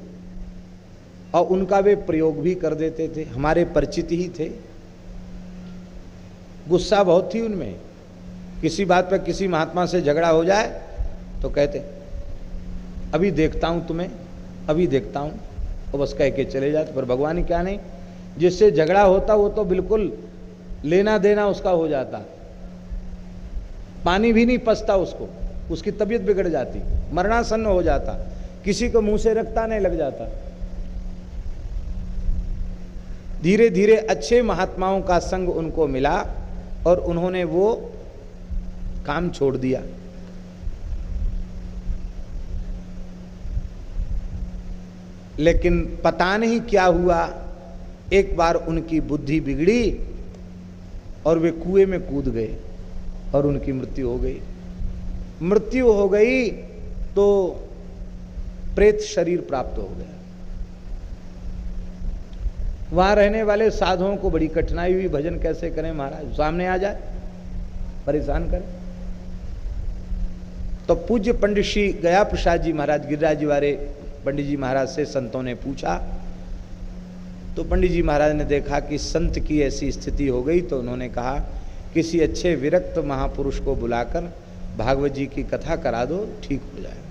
और उनका वे प्रयोग भी कर देते थे। हमारे परिचित ही थे। गुस्सा बहुत थी उनमें। किसी बात पर किसी महात्मा से झगड़ा हो जाए तो कहते अभी देखता हूं तुम्हें, अभी देखता हूं, और बस कह के चले जाते। पर भगवान ही क्या नहीं, जिससे झगड़ा होता वो तो बिल्कुल लेना देना उसका हो जाता, पानी भी नहीं पचता उसको, उसकी तबीयत बिगड़ जाती, मरणासन्न हो जाता, किसी को मुंह से रखता नहीं लग जाता। धीरे धीरे अच्छे महात्माओं का संग उनको मिला और उन्होंने वो काम छोड़ दिया। लेकिन पता नहीं क्या हुआ, एक बार उनकी बुद्धि बिगड़ी और वे कुएं में कूद गए और उनकी मृत्यु हो गई। मृत्यु हो गई तो प्रेत शरीर प्राप्त हो गया। वहां रहने वाले साधुओं को बड़ी कठिनाई हुई, भजन कैसे करें महाराज, सामने आ जाए परेशान करें। तो पूज्य पंडित श्री गया प्रसाद जी महाराज, गिरिराज जी वाले पंडित जी महाराज से संतों ने पूछा, तो पंडित जी महाराज ने देखा कि संत की ऐसी स्थिति हो गई, तो उन्होंने कहा किसी अच्छे विरक्त महापुरुष को बुलाकर भागवत जी की कथा करा दो, ठीक हो जाए।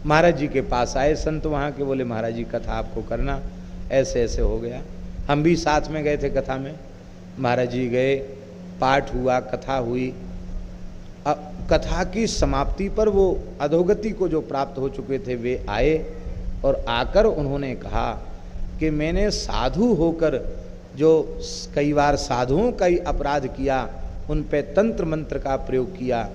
महाराज जी के पास आए संत वहाँ के, बोले महाराज जी कथा आपको करना, ऐसे ऐसे हो गया। हम भी साथ में गए थे कथा में। महाराज जी गए, पाठ हुआ, कथा हुई। अब कथा की समाप्ति पर वो अधोगति को जो प्राप्त हो चुके थे वे आए और आकर उन्होंने कहा कि मैंने साधु होकर जो कई बार साधुओं का ही अपराध किया, उन पे तंत्र मंत्र का प्रयोग किया,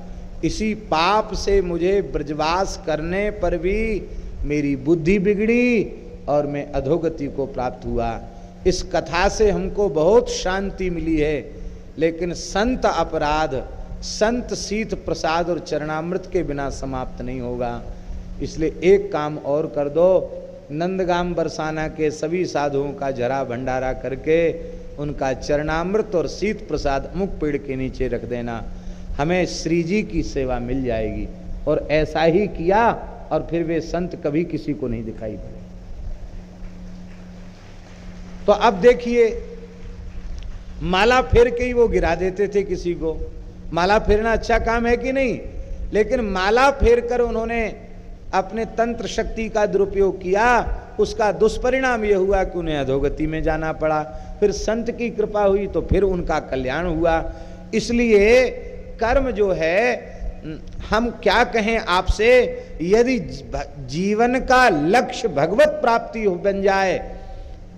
इसी पाप से मुझे ब्रजवास करने पर भी मेरी बुद्धि बिगड़ी और मैं अधोगति को प्राप्त हुआ। इस कथा से हमको बहुत शांति मिली है, लेकिन संत अपराध, संत शीत प्रसाद और चरणामृत के बिना समाप्त नहीं होगा। इसलिए एक काम और कर दो, नंदगाम बरसाना के सभी साधुओं का जरा भंडारा करके उनका चरणामृत और शीत प्रसाद अमुक पेड़ के नीचे रख देना। हमें श्री जी की सेवा मिल जाएगी। और ऐसा ही किया और फिर वे संत कभी किसी को नहीं दिखाई पड़े। तो अब देखिए, माला फेर के ही वो गिरा देते थे किसी को। माला फेरना अच्छा काम है कि नहीं, लेकिन माला फेर कर उन्होंने अपने तंत्र शक्ति का दुरुपयोग किया, उसका दुष्परिणाम यह हुआ कि उन्हें अधोगति में जाना पड़ा। फिर संत की कृपा हुई तो फिर उनका कल्याण हुआ। इसलिए कर्म जो है, हम क्या कहें आपसे, यदि जीवन का लक्ष्य भगवत प्राप्ति बन जाए,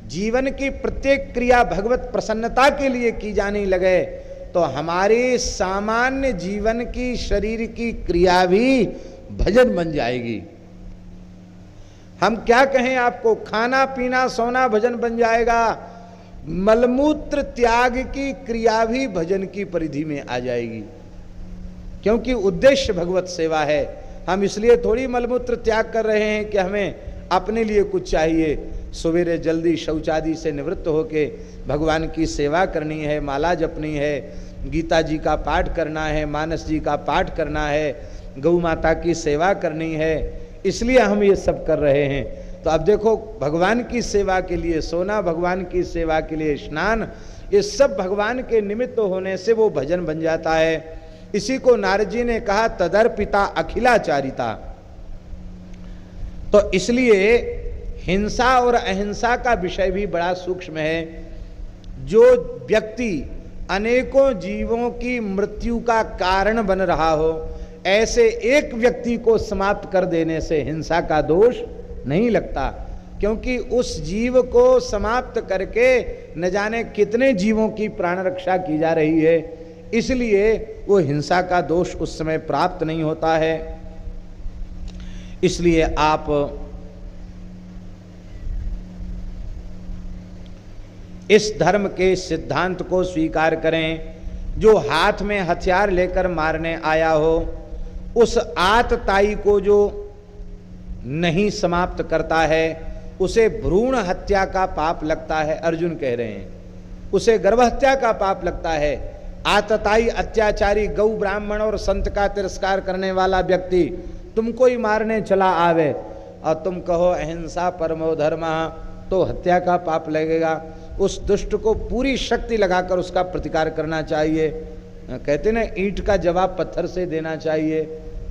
जीवन की प्रत्येक क्रिया भगवत प्रसन्नता के लिए की जाने लगे, तो हमारे सामान्य जीवन की शरीर की क्रिया भी भजन बन जाएगी। हम क्या कहें आपको, खाना पीना सोना भजन बन जाएगा, मलमूत्र त्याग की क्रिया भी भजन की परिधि में आ जाएगी, क्योंकि उद्देश्य भगवत सेवा है। हम इसलिए थोड़ी मलमूत्र त्याग कर रहे हैं कि हमें अपने लिए कुछ चाहिए। सवेरे जल्दी शौचादि से निवृत्त होके भगवान की सेवा करनी है, माला जपनी है, गीता जी का पाठ करना है, मानस जी का पाठ करना है, गौ माता की सेवा करनी है, इसलिए हम ये सब कर रहे हैं। तो अब देखो, भगवान की सेवा के लिए सोना, भगवान की सेवा के लिए स्नान, ये सब भगवान के निमित्त होने से वो भजन बन जाता है। इसी को नारद जी ने कहा तदर्पिता अखिलाचारिता। तो इसलिए हिंसा और अहिंसा का विषय भी बड़ा सूक्ष्म है। जो व्यक्ति अनेकों जीवों की मृत्यु का कारण बन रहा हो, ऐसे एक व्यक्ति को समाप्त कर देने से हिंसा का दोष नहीं लगता, क्योंकि उस जीव को समाप्त करके न जाने कितने जीवों की प्राण रक्षा की जा रही है, इसलिए वो हिंसा का दोष उस समय प्राप्त नहीं होता है। इसलिए आप इस धर्म के सिद्धांत को स्वीकार करें। जो हाथ में हथियार लेकर मारने आया हो, उस आतताई को जो नहीं समाप्त करता है, उसे भ्रूण हत्या का पाप लगता है। अर्जुन कह रहे हैं उसे गर्भ हत्या का पाप लगता है। आतताई, अत्याचारी, गौ ब्राह्मण और संत का तिरस्कार करने वाला व्यक्ति तुमको ही मारने चला आवे और तुम कहो अहिंसा परमो धर्म, तो हत्या का पाप लगेगा। उस दुष्ट को पूरी शक्ति लगाकर उसका प्रतिकार करना चाहिए। कहते ना, ईंट का जवाब पत्थर से देना चाहिए,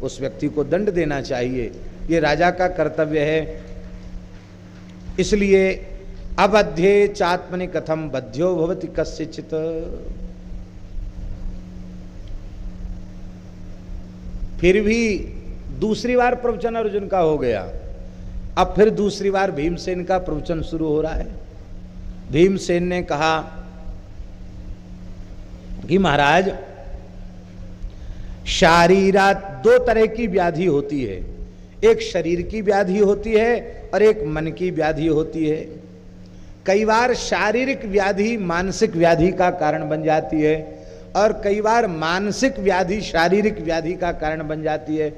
उस व्यक्ति को दंड देना चाहिए, ये राजा का कर्तव्य है। इसलिए अबध्ये चात्मनि कथम बध्यो भवति कस्यचित्। फिर भी दूसरी बार प्रवचन अर्जुन का हो गया। अब फिर दूसरी बार भीमसेन का प्रवचन शुरू हो रहा है। भीमसेन ने कहा कि महाराज, शारीरात दो तरह की व्याधि होती है, एक शरीर की व्याधि होती है और एक मन की व्याधि होती है। कई बार शारीरिक व्याधि मानसिक व्याधि का कारण बन जाती है और कई बार मानसिक व्याधि शारीरिक व्याधि का कारण बन जाती है।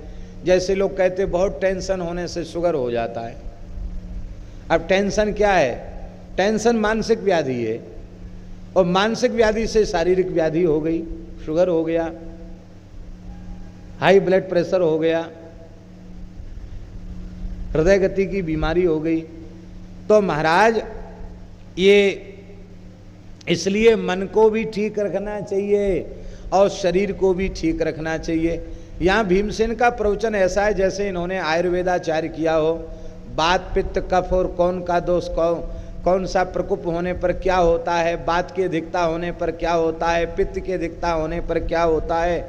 जैसे लोग कहते बहुत टेंशन होने से शुगर हो जाता है। अब टेंशन क्या है? टेंशन मानसिक व्याधि है और मानसिक व्याधि से शारीरिक व्याधि हो गई, शुगर हो गया, हाई ब्लड प्रेशर हो गया, हृदय गति की बीमारी हो गई। तो महाराज, ये इसलिए मन को भी ठीक रखना चाहिए और शरीर को भी ठीक रखना चाहिए। यहाँ भीमसेन का प्रवचन ऐसा है जैसे इन्होंने आयुर्वेदाचार्य किया हो। बात, पित्त, कफ और कौन का दोष, कौन सा प्रकोप होने पर क्या होता है, बात की अधिकता होने पर क्या होता है, पित्त की अधिकता होने पर क्या होता है,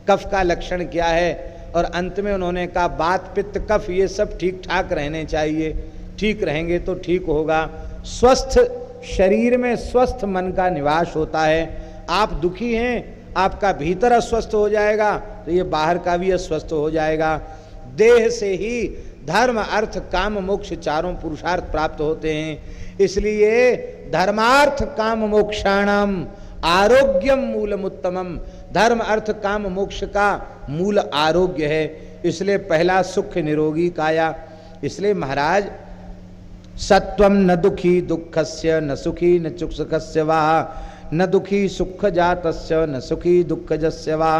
कफ का लक्षण क्या है, और अंत में उन्होंने कहा बात, पित्त, कफ ये सब ठीक ठाक रहने चाहिए। ठीक रहेंगे तो ठीक होगा। स्वस्थ शरीर में स्वस्थ मन का निवास होता है। आप दुखी हैं, आपका भीतर अस्वस्थ हो जाएगा तो ये बाहर का भी अस्वस्थ हो जाएगा। देह से ही धर्म, अर्थ, काम, मोक्ष चारों पुरुषार्थ प्राप्त होते हैं। इसलिए धर्मार्थ काम मोक्षाणाम आरोग्यम मूलम उत्तमम। धर्म, अर्थ, काम, मोक्ष का मूल आरोग्य है। इसलिए पहला सुख निरोगी काया। इसलिए महाराज, सत्वम न दुखी दुखस्य न सुखी न सुखस्य वा, न दुखी सुख जातस्य न सुखी दुख जस्य वा।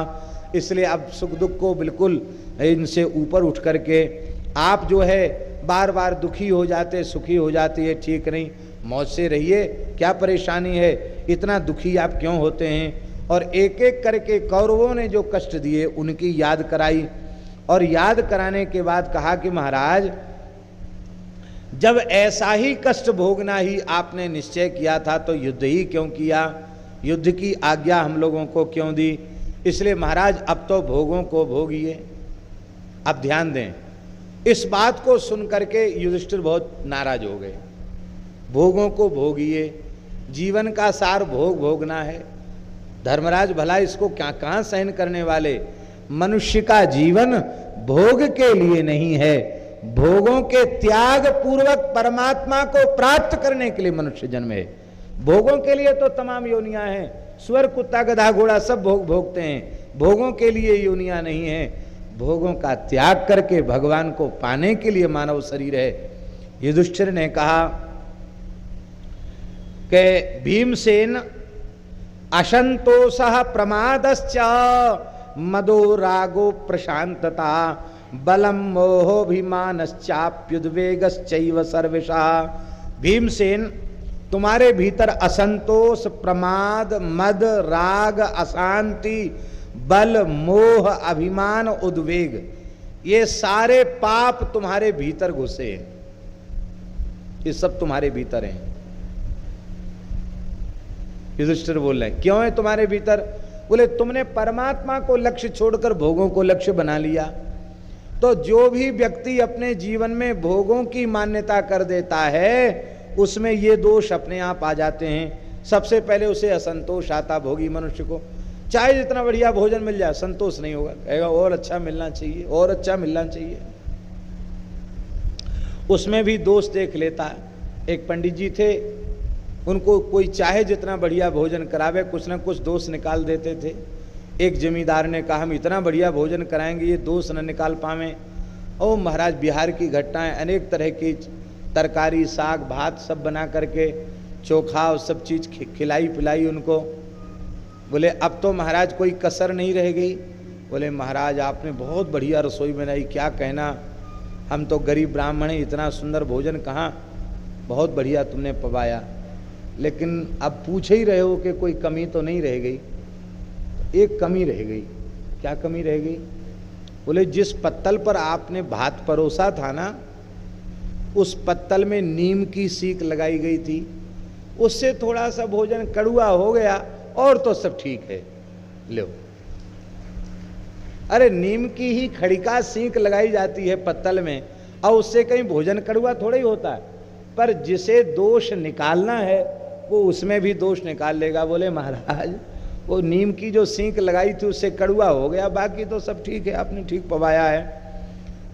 इसलिए अब सुख दुख को बिल्कुल इनसे ऊपर उठ करके आप जो है बार बार दुखी हो जाते सुखी हो जाते, ये ठीक नहीं, मौज से रहिए, क्या परेशानी है, इतना दुखी आप क्यों होते हैं। और एक एक करके कौरवों ने जो कष्ट दिए उनकी याद कराई, और याद कराने के बाद कहा कि महाराज जब ऐसा ही कष्ट भोगना ही आपने निश्चय किया था तो युद्ध ही क्यों किया, युद्ध की आज्ञा हम लोगों को क्यों दी। इसलिए महाराज अब तो भोगों को भोगिए। अब ध्यान दें, इस बात को सुन करके युधिष्ठिर बहुत नाराज हो गए। भोगों को भोगिए, जीवन का सार भोग भोगना है। धर्मराज भला इसको क्या कहाँ सहन करने वाले। मनुष्य का जीवन भोग के लिए नहीं है, भोगों के त्याग पूर्वक परमात्मा को प्राप्त करने के लिए मनुष्य जन्म है। भोगों के लिए तो तमाम योनियां हैं, स्वर कुत्ता गधा घोड़ा सब भोग भोगते हैं, भोगों के लिए योनियां नहीं है। भोगों का त्याग करके भगवान को पाने के लिए मानव शरीर है। युधिष्ठिर ने कहा कि भीमसेन असंतोषः प्रमादश्च मदो रागो प्रशांतता बलम मोहोभिमानश्चाप्युद्वेगश्चैव सर्वेषाः। भीमसेन, तुम्हारे भीतर असंतोष, प्रमाद, मद, राग, अशांति, बल, मोह, अभिमान, उद्वेग, ये सारे पाप तुम्हारे भीतर घुसे हैं, ये सब तुम्हारे भीतर हैं। युधिष्ठिर बोल रहे हैं क्यों है तुम्हारे भीतर। बोले तुमने परमात्मा को लक्ष्य छोड़कर भोगों को लक्ष्य बना लिया। तो जो भी व्यक्ति अपने जीवन में भोगों की मान्यता कर देता है उसमें ये दोष अपने आप आ जाते हैं। सबसे पहले उसे असंतोष आता, भोगी मनुष्य को चाहे जितना बढ़िया भोजन मिल जाए संतोष नहीं होगा, कहेगा और अच्छा मिलना चाहिए, और अच्छा मिलना चाहिए। उसमें भी दोष देख लेता है। एक पंडित जी थे, उनको कोई चाहे जितना बढ़िया भोजन करावे कुछ ना कुछ दोष निकाल देते थे। एक जमींदार ने कहा हम इतना बढ़िया भोजन कराएंगे ये दोष न निकाल पावें। ओ महाराज, बिहार की घटनाएं, अनेक तरह की तरकारी, साग, भात सब बना करके, चोखा और सब चीज़ खिलाई पिलाई उनको। बोले अब तो महाराज कोई कसर नहीं रह गई। बोले महाराज आपने बहुत बढ़िया रसोई बनाई, क्या कहना, हम तो गरीब ब्राह्मण हैं, इतना सुंदर भोजन कहाँ, बहुत बढ़िया तुमने पवाया। लेकिन अब पूछ ही रहे हो कि कोई कमी तो नहीं रह गई। एक कमी रह गई। क्या कमी रह गई। बोले जिस पत्तल पर आपने भात परोसा था ना, उस पत्तल में नीम की सीक लगाई गई थी, उससे थोड़ा सा भोजन कड़ुआ हो गया, और तो सब ठीक है। लो, अरे नीम की ही खड़िका सीक लगाई जाती है पत्तल में, और उससे कहीं भोजन कड़ुआ थोड़ा ही होता है। पर जिसे दोष निकालना है वो उसमें भी दोष निकाल लेगा। बोले महाराज वो नीम की जो सींक लगाई थी उससे कड़ुआ हो गया, बाकी तो सब ठीक है, आपने ठीक पवाया है।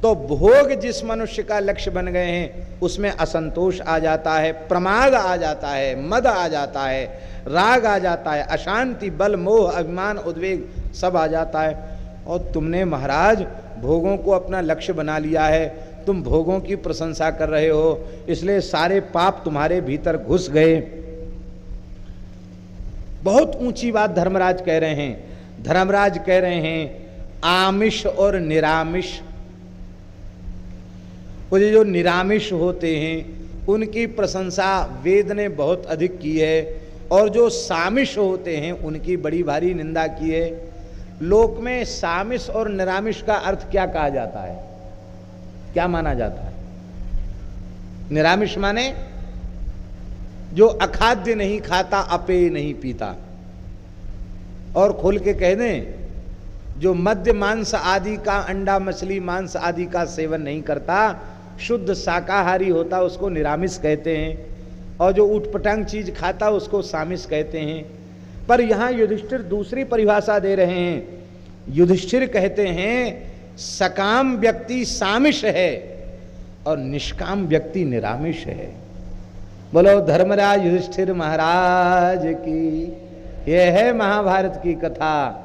तो भोग जिस मनुष्य का लक्ष्य बन गए हैं उसमें असंतोष आ जाता है, प्रमाद आ जाता है, मद आ जाता है, राग आ जाता है, अशांति, बल, मोह, अभिमान, उद्वेग सब आ जाता है। और तुमने महाराज भोगों को अपना लक्ष्य बना लिया है, तुम भोगों की प्रशंसा कर रहे हो, इसलिए सारे पाप तुम्हारे भीतर घुस गए। बहुत ऊंची बात धर्मराज कह रहे हैं। धर्मराज कह रहे हैं आमिष और निरामिष, वो जो निरामिष होते हैं उनकी प्रशंसा वेद ने बहुत अधिक की है, और जो सामिष होते हैं उनकी बड़ी भारी निंदा की है। लोक में सामिष और निरामिष का अर्थ क्या कहा जाता है, क्या माना जाता है। निरामिष माने जो अखाद्य नहीं खाता, अपेय नहीं पीता। और खोल के कह दें जो मद्य मांस आदि का, अंडा मछली मांस आदि का सेवन नहीं करता, शुद्ध शाकाहारी होता, उसको निरामिष कहते हैं। और जो उटपटांग चीज खाता उसको सामिष कहते हैं। पर यहाँ युधिष्ठिर दूसरी परिभाषा दे रहे हैं। युधिष्ठिर कहते हैं सकाम व्यक्ति सामिष है और निष्काम व्यक्ति निरामिष है। बोलो धर्मराज युधिष्ठिर महाराज की, यह है महाभारत की कथा।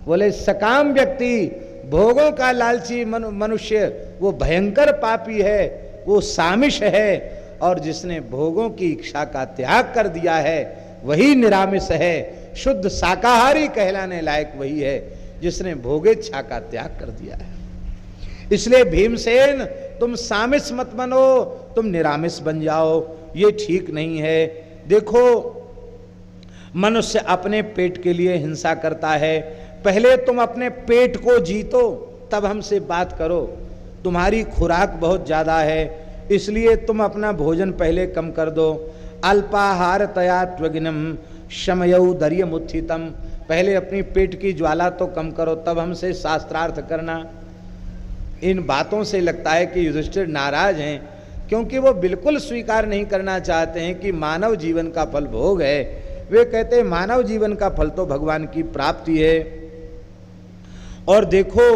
बोले सकाम व्यक्ति, भोगों का लालची मनुष्य, वो भयंकर पापी है, वो सामिष है। और जिसने भोगों की इच्छा का त्याग कर दिया है वही निरामिष है। शुद्ध शाकाहारी कहलाने लायक वही है। जिसने भोगेच्छा का त्याग कर दिया है। इसलिए भीमसेन, तुम सामिस मत बनो, तुम निरामिस बन जाओ, ये ठीक नहीं है। देखो, मनुष्य अपने पेट के लिए हिंसा करता है। पहले तुम अपने पेट को जीतो, तब हमसे बात करो। तुम्हारी खुराक बहुत ज्यादा है, इसलिए तुम अपना भोजन पहले कम कर दो। अल्पाहार तया त्वगिनम शमयौ दर्यमुत्थितम, पहले अपनी पेट की ज्वाला तो कम करो, तब हमसे शास्त्रार्थ करना। इन बातों से लगता है कि युधिष्ठिर नाराज हैं, क्योंकि वो बिल्कुल स्वीकार नहीं करना चाहते हैं कि मानव जीवन का फल भोग है। वे कहते हैं मानव जीवन का फल तो भगवान की प्राप्ति है। और देखो,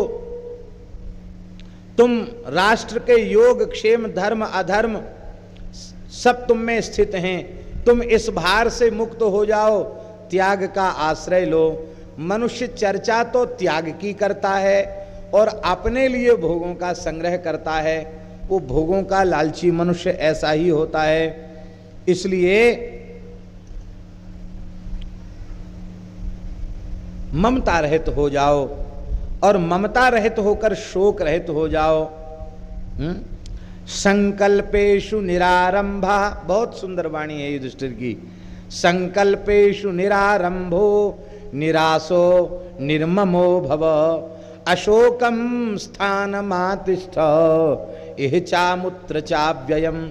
तुम राष्ट्र के योग क्षेम धर्म अधर्म सब तुम में स्थित हैं। तुम इस भार से मुक्त हो जाओ, त्याग का आश्रय लो। मनुष्य चर्चा तो त्याग की करता है और अपने लिए भोगों का संग्रह करता है। वो भोगों का लालची मनुष्य ऐसा ही होता है। इसलिए ममता रहित हो जाओ, और ममता रहित होकर शोक रहित हो जाओ। संकल्पेषु निरारंभा, बहुत सुंदर वाणी है युधिष्ठिर की। संकल्पेषु निरारंभो निराशो निर्ममो भव, अशोकम स्थानमातिष्ठ इह चामुत्र चाव्ययम।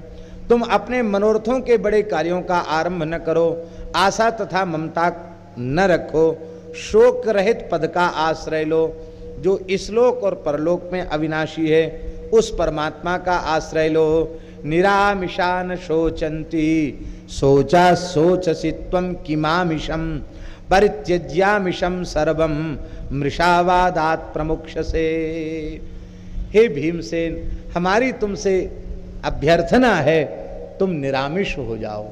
तुम अपने मनोरथों के बड़े कार्यों का आरंभ न करो, आशा तथा ममता न रखो, शोक रहित पद का आश्रय लो। जो इसलोक और परलोक में अविनाशी है, उस परमात्मा का आश्रय लो। निरामिषान शोचंती सोचा सोचसि त्वं किमामिषम परित्यज्यामिषम सर्वम मृषावादात प्रमुक्षसे। हे भीमसेन, हमारी तुमसे अभ्यर्थना है, तुम निरामिष हो जाओ।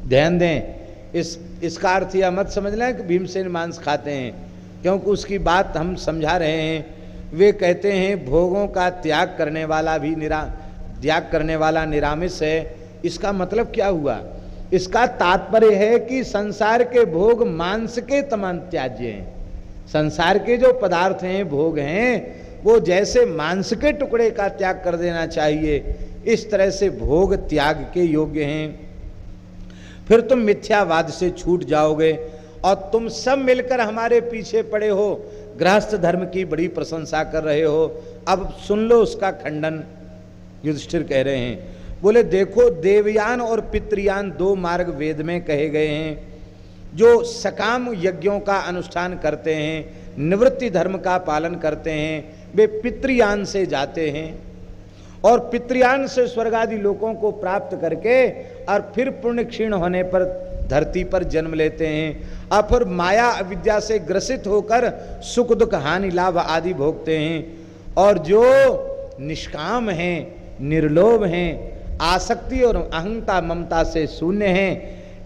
ध्यान दें, इसका अर्थ यह मत समझना कि भीमसेन मांस खाते हैं, क्योंकि उसकी बात हम समझा रहे हैं। वे कहते हैं भोगों का त्याग करने वाला भी त्याग करने वाला निरामिष है। इसका मतलब क्या हुआ? इसका तात्पर्य है कि संसार के भोग मांस के समान त्याज्य हैं। संसार के जो पदार्थ हैं, भोग हैं, वो जैसे मांस के टुकड़े का त्याग कर देना चाहिए, इस तरह से भोग त्याग के योग्य हैं। फिर तुम मिथ्यावाद से छूट जाओगे और तुम सब मिलकर हमारे पीछे पड़े हो, गृहस्थ धर्म की बड़ी प्रशंसा कर रहे हो। अब सुन लो उसका खंडन। युधिष्ठिर कह रहे हैं, बोले देखो, देवयान और पितृयान दो मार्ग वेद में कहे गए हैं। जो सकाम यज्ञों का अनुष्ठान करते हैं, निवृत्ति धर्म का पालन करते हैं, वे पितृयान से जाते हैं और पितृयान से स्वर्ग आदि लोकों को प्राप्त करके और फिर पुण्य क्षीण होने पर धरती पर जन्म लेते हैं और फिर माया अविद्या से ग्रसित होकर सुख दुख हानि लाभ आदि भोगते हैं। और जो निष्काम हैं, निर्लोभ हैं, आसक्ति और अहंता ममता से शून्य हैं,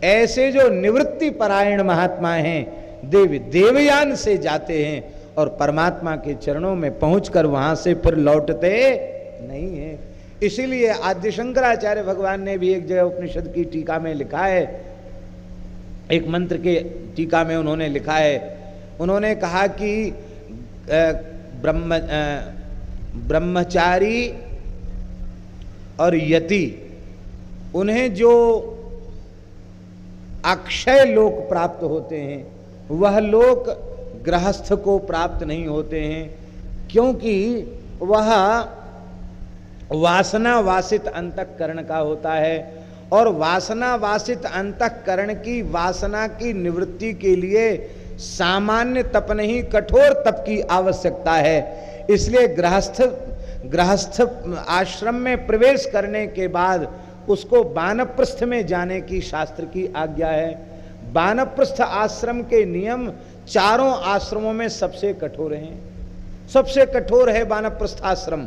ऐसे जो निवृत्ति परायण महात्मा हैं, देवयान से जाते हैं और परमात्मा के चरणों में पहुंचकर वहां से फिर लौटते नहीं है। इसीलिए आद्य शंकराचार्य भगवान ने भी एक जगह उपनिषद की टीका में लिखा है, एक मंत्र के टीका में उन्होंने लिखा है, उन्होंने कहा कि ब्रह्मचारी और यति, उन्हें जो अक्षय लोक प्राप्त होते हैं, वह लोक गृहस्थ को प्राप्त नहीं होते हैं, क्योंकि वह वासना वासित अंतःकरण का होता है और वासना वासित अंतःकरण की वासना की निवृत्ति के लिए सामान्य तप नहीं, कठोर तप की आवश्यकता है। इसलिए गृहस्थ आश्रम में प्रवेश करने के बाद उसको वानप्रस्थ में जाने की शास्त्र की आज्ञा है। वानप्रस्थ आश्रम के नियम चारों आश्रमों में सबसे कठोर हैं। सबसे कठोर है वानप्रस्थ आश्रम।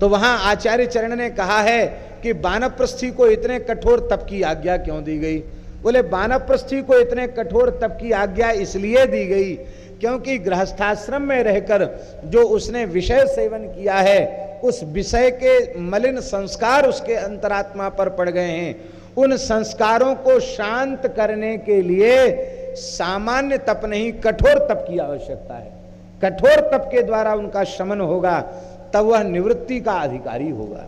तो वहां आचार्य चरण ने कहा है कि वानप्रस्थी को इतने कठोर तप की आज्ञा क्यों दी गई? बोले वानप्रस्थी को इतने कठोर तप की आज्ञा इसलिए दी गई क्योंकि गृहस्थाश्रम में रहकर जो उसने विषय सेवन किया है, उस विषय के मलिन संस्कार उसके अंतरात्मा पर पड़ गए हैं। उन संस्कारों को शांत करने के लिए सामान्य तप नहीं, कठोर तप की आवश्यकता है। कठोर तप के द्वारा उनका शमन होगा, तब वह निवृत्ति का अधिकारी होगा।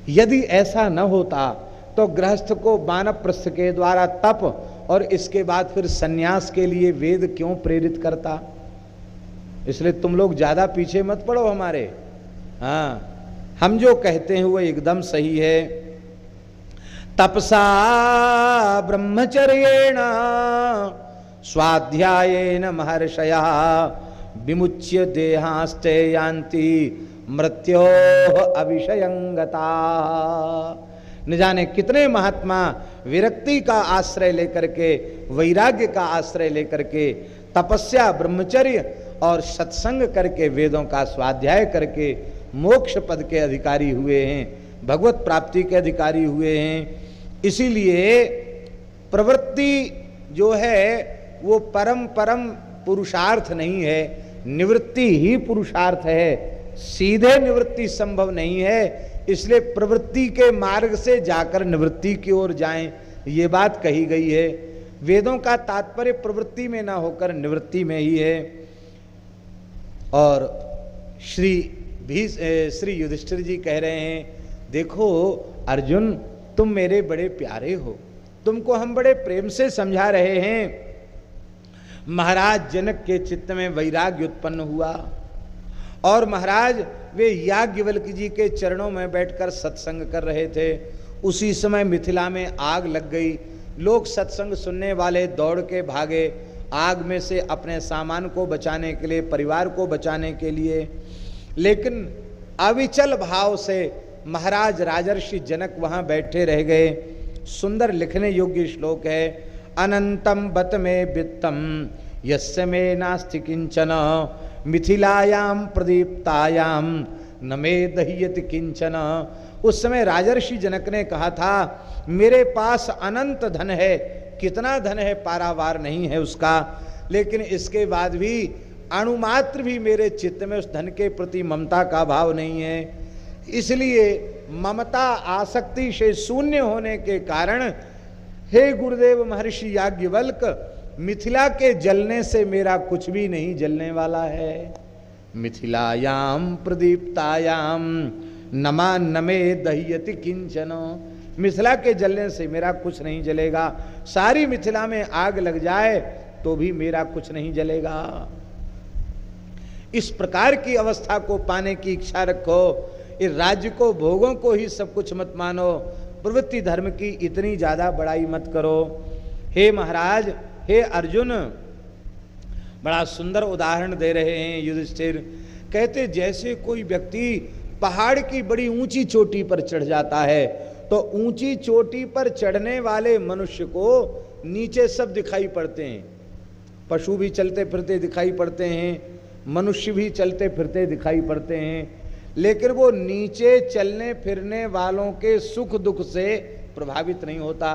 यदि ऐसा न होता तो गृहस्थ को वानप्रस्थ के द्वारा तप और इसके बाद फिर सन्यास के लिए वेद क्यों प्रेरित करता। इसलिए तुम लोग ज्यादा पीछे मत पड़ो हमारे। हाँ, हम जो कहते हैं वो एकदम सही है। तपसा ब्रह्मचर्येण स्वाध्यायेन महर्षयः विमुच्य देहास्ते यान्ति मृत्यो अविषयंगता। न जाने कितने महात्मा विरक्ति का आश्रय लेकर के, वैराग्य का आश्रय लेकर के, तपस्या, ब्रह्मचर्य और सत्संग करके, वेदों का स्वाध्याय करके मोक्ष पद के अधिकारी हुए हैं, भगवत प्राप्ति के अधिकारी हुए हैं। इसीलिए प्रवृत्ति जो है वो परम पुरुषार्थ नहीं है, निवृत्ति ही पुरुषार्थ है। सीधे निवृत्ति संभव नहीं है, इसलिए प्रवृत्ति के मार्ग से जाकर निवृत्ति की ओर जाएं, ये बात कही गई है। वेदों का तात्पर्य प्रवृत्ति में ना होकर निवृत्ति में ही है। और श्री युधिष्ठिर जी कह रहे हैं, देखो अर्जुन, तुम मेरे बड़े प्यारे हो, तुमको हम बड़े प्रेम से समझा रहे हैं। महाराज जनक के चित्त में वैराग्य उत्पन्न हुआ और महाराज वे याज्ञवल्क्य जी के चरणों में बैठकर सत्संग कर रहे थे। उसी समय मिथिला में आग लग गई। लोग सत्संग सुनने वाले दौड़ के भागे आग में से, अपने सामान को बचाने के लिए, परिवार को बचाने के लिए। लेकिन अविचल भाव से महाराज राजर्षि जनक वहां बैठे रह गए। सुंदर लिखने योग्य श्लोक है, अनंतम बत में वित्तम यस्य में नास्ति किंचन मिथिलायाम प्रदीप्तायाम न मे दह्यति किंचन। उस समय राजर्षि जनक ने कहा था, मेरे पास अनंत धन है, कितना धन है पारावार नहीं है उसका, लेकिन इसके बाद भी अणुमात्र भी मेरे चित्त में उस धन के प्रति ममता का भाव नहीं है। इसलिए ममता आसक्ति से शून्य होने के कारण हे गुरुदेव महर्षि याज्ञवल्क्य, मिथिला के जलने से मेरा कुछ भी नहीं जलने वाला है। मिथिलायाम प्रदीप्तायाम नमा नमे दह्यति किंचन। मिथिला के जलने से मेरा कुछ नहीं जलेगा। सारी मिथिला में आग लग जाए तो भी मेरा कुछ नहीं जलेगा। इस प्रकार की अवस्था को पाने की इच्छा रखो। इस राज्य को, भोगों को ही सब कुछ मत मानो। प्रवृत्ति धर्म की इतनी ज्यादा बड़ाई मत करो। हे महाराज, हे अर्जुन, बड़ा सुंदर उदाहरण दे रहे हैं युधिष्ठिर। कहते जैसे कोई व्यक्ति पहाड़ की बड़ी ऊंची चोटी पर चढ़ जाता है तो ऊंची चोटी पर चढ़ने वाले मनुष्य को नीचे सब दिखाई पड़ते हैं। पशु भी चलते फिरते दिखाई पड़ते हैं, मनुष्य भी चलते फिरते दिखाई पड़ते हैं, लेकिन वो नीचे चलने फिरने वालों के सुख दुख से प्रभावित नहीं होता।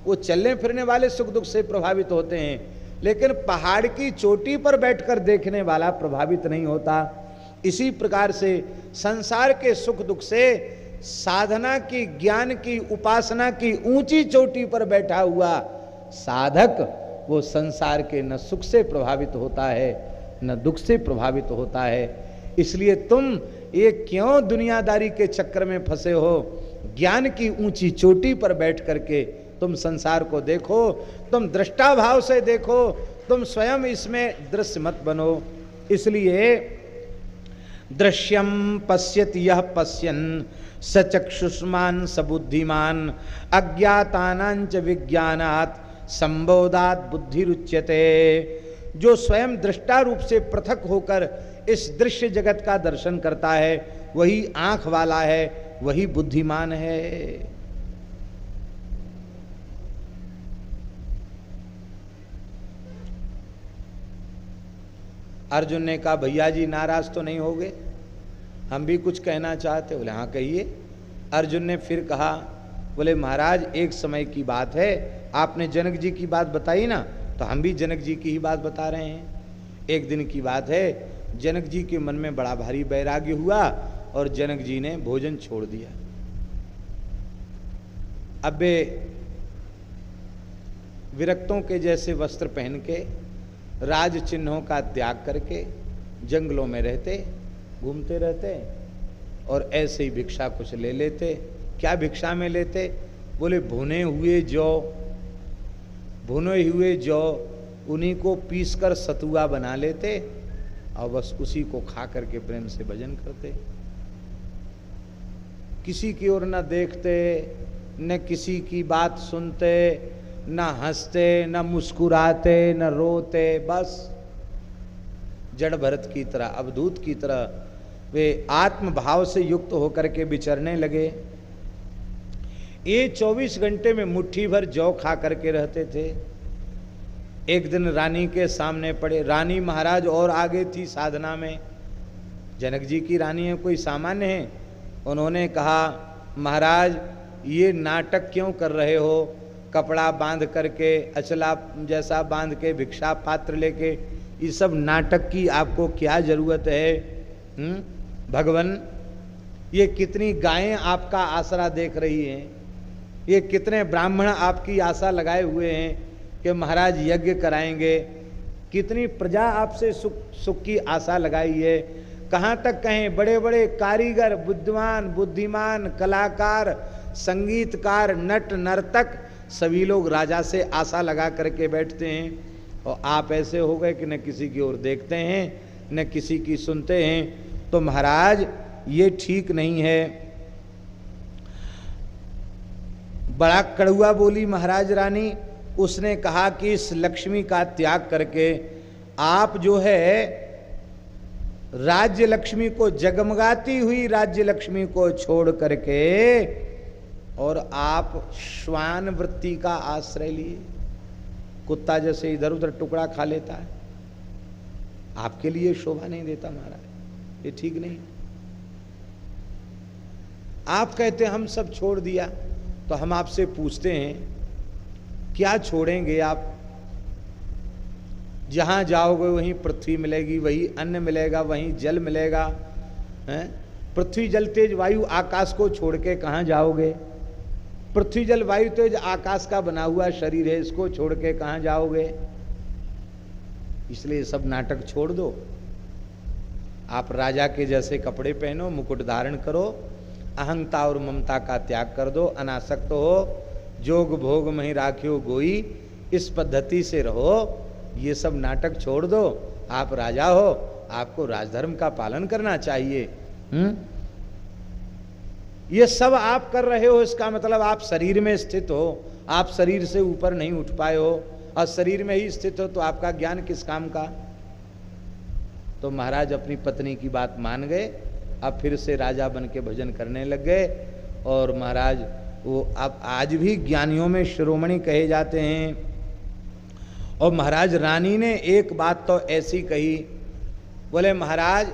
वो चलने फिरने वाले सुख दुख से प्रभावित होते हैं, लेकिन पहाड़ की चोटी पर बैठकर देखने वाला प्रभावित नहीं होता। इसी प्रकार से संसार के सुख दुख से साधना की, ज्ञान की, उपासना की ऊंची चोटी पर बैठा हुआ साधक वो संसार के न सुख से प्रभावित होता है न दुख से प्रभावित होता है। इसलिए तुम ये क्यों दुनियादारी के चक्कर में फंसे हो। ज्ञान की ऊंची चोटी पर बैठ करके तुम संसार को देखो, तुम दृष्टा भाव से देखो, तुम स्वयं इसमें दृश्य मत बनो। इसलिए दृश्यम पश्यति यह पश्यन् स चक्षुष्मान स बुद्धिमान अज्ञातानांच विज्ञानात् संबोधात् बुद्धिरुच्यते। जो स्वयं दृष्टा रूप से पृथक होकर इस दृश्य जगत का दर्शन करता है वही आंख वाला है, वही बुद्धिमान है। अर्जुन ने कहा, भैया जी नाराज तो नहीं हो गए, हम भी कुछ कहना चाहते। बोले हाँ कहिए। अर्जुन ने फिर कहा, बोले महाराज एक समय की बात है, आपने जनक जी की बात बताई ना, तो हम भी जनक जी की ही बात बता रहे हैं। एक दिन की बात है, जनक जी के मन में बड़ा भारी वैराग्य हुआ और जनक जी ने भोजन छोड़ दिया। अब वे विरक्तों के जैसे वस्त्र पहन के राज चिन्हों का त्याग करके जंगलों में रहते, घूमते रहते और ऐसे ही भिक्षा कुछ ले लेते। क्या भिक्षा में लेते? बोले भुने हुए जौ, भुने हुए जौ उन्हीं को पीसकर सतुआ बना लेते और बस उसी को खा करके प्रेम से भजन करते। किसी की ओर न देखते, न किसी की बात सुनते, न हंसते, न मुस्कुराते, न रोते, बस जड़ भरत की तरह, अवधूत की तरह वे आत्म भाव से युक्त होकर के विचरने लगे। ये 24 घंटे में मुट्ठी भर जौ खा करके रहते थे। एक दिन रानी के सामने पड़े। रानी महाराज और आगे थी साधना में। जनक जी की रानी है, कोई सामान्य है? उन्होंने कहा महाराज ये नाटक क्यों कर रहे हो? कपड़ा बांध करके, अचला जैसा बांध के, भिक्षा पात्र लेके, ये सब नाटक की आपको क्या जरूरत है? भगवान, ये कितनी गायें आपका आसरा देख रही हैं, ये कितने ब्राह्मण आपकी आशा लगाए हुए हैं कि महाराज यज्ञ कराएंगे, कितनी प्रजा आपसे सुख की आशा लगाई है। कहाँ तक कहें, बड़े बड़े कारीगर, बुद्धिमान, बुद्धिमान, कलाकार, संगीतकार, नट नर्तक सभी लोग राजा से आशा लगा करके बैठते हैं और आप ऐसे हो गए कि न किसी की ओर देखते हैं, न किसी की सुनते हैं। तो महाराज ये ठीक नहीं है। बड़ा कड़ुआ बोली महाराज रानी। उसने कहा कि इस लक्ष्मी का त्याग करके आप जो है राज्य लक्ष्मी को, जगमगाती हुई राज्य लक्ष्मी को छोड़ करके और आप श्वान वृत्ति का आश्रय लिए। कुत्ता जैसे इधर उधर टुकड़ा खा लेता है, आपके लिए शोभा नहीं देता महाराज, ये ठीक नहीं। आप कहते हम सब छोड़ दिया, तो हम आपसे पूछते हैं क्या छोड़ेंगे आप? जहां जाओगे वहीं पृथ्वी मिलेगी, वही अन्न मिलेगा, वहीं जल मिलेगा, हैं? पृथ्वी जल तेज वायु आकाश को छोड़ के कहाँ जाओगे? पृथ्वी जल वायु तेज आकाश का बना हुआ शरीर है, इसको छोड़ के कहाँ जाओगे? इसलिए सब नाटक छोड़ दो। आप राजा के जैसे कपड़े पहनो, मुकुट धारण करो, अहंता और ममता का त्याग कर दो, अनासक्त हो, जोग भोग में ही राख्यो गोई, इस पद्धति से रहो। ये सब नाटक छोड़ दो। आप राजा हो, आपको राजधर्म का पालन करना चाहिए। ये सब आप कर रहे हो, इसका मतलब आप शरीर में स्थित हो, आप शरीर से ऊपर नहीं उठ पाए हो, और शरीर में ही स्थित हो तो आपका ज्ञान किस काम का? तो महाराज अपनी पत्नी की बात मान गए। अब फिर से राजा बन के भजन करने लग गए। और महाराज वो अब आज भी ज्ञानियों में शिरोमणि कहे जाते हैं। और महाराज रानी ने एक बात तो ऐसी कही, बोले महाराज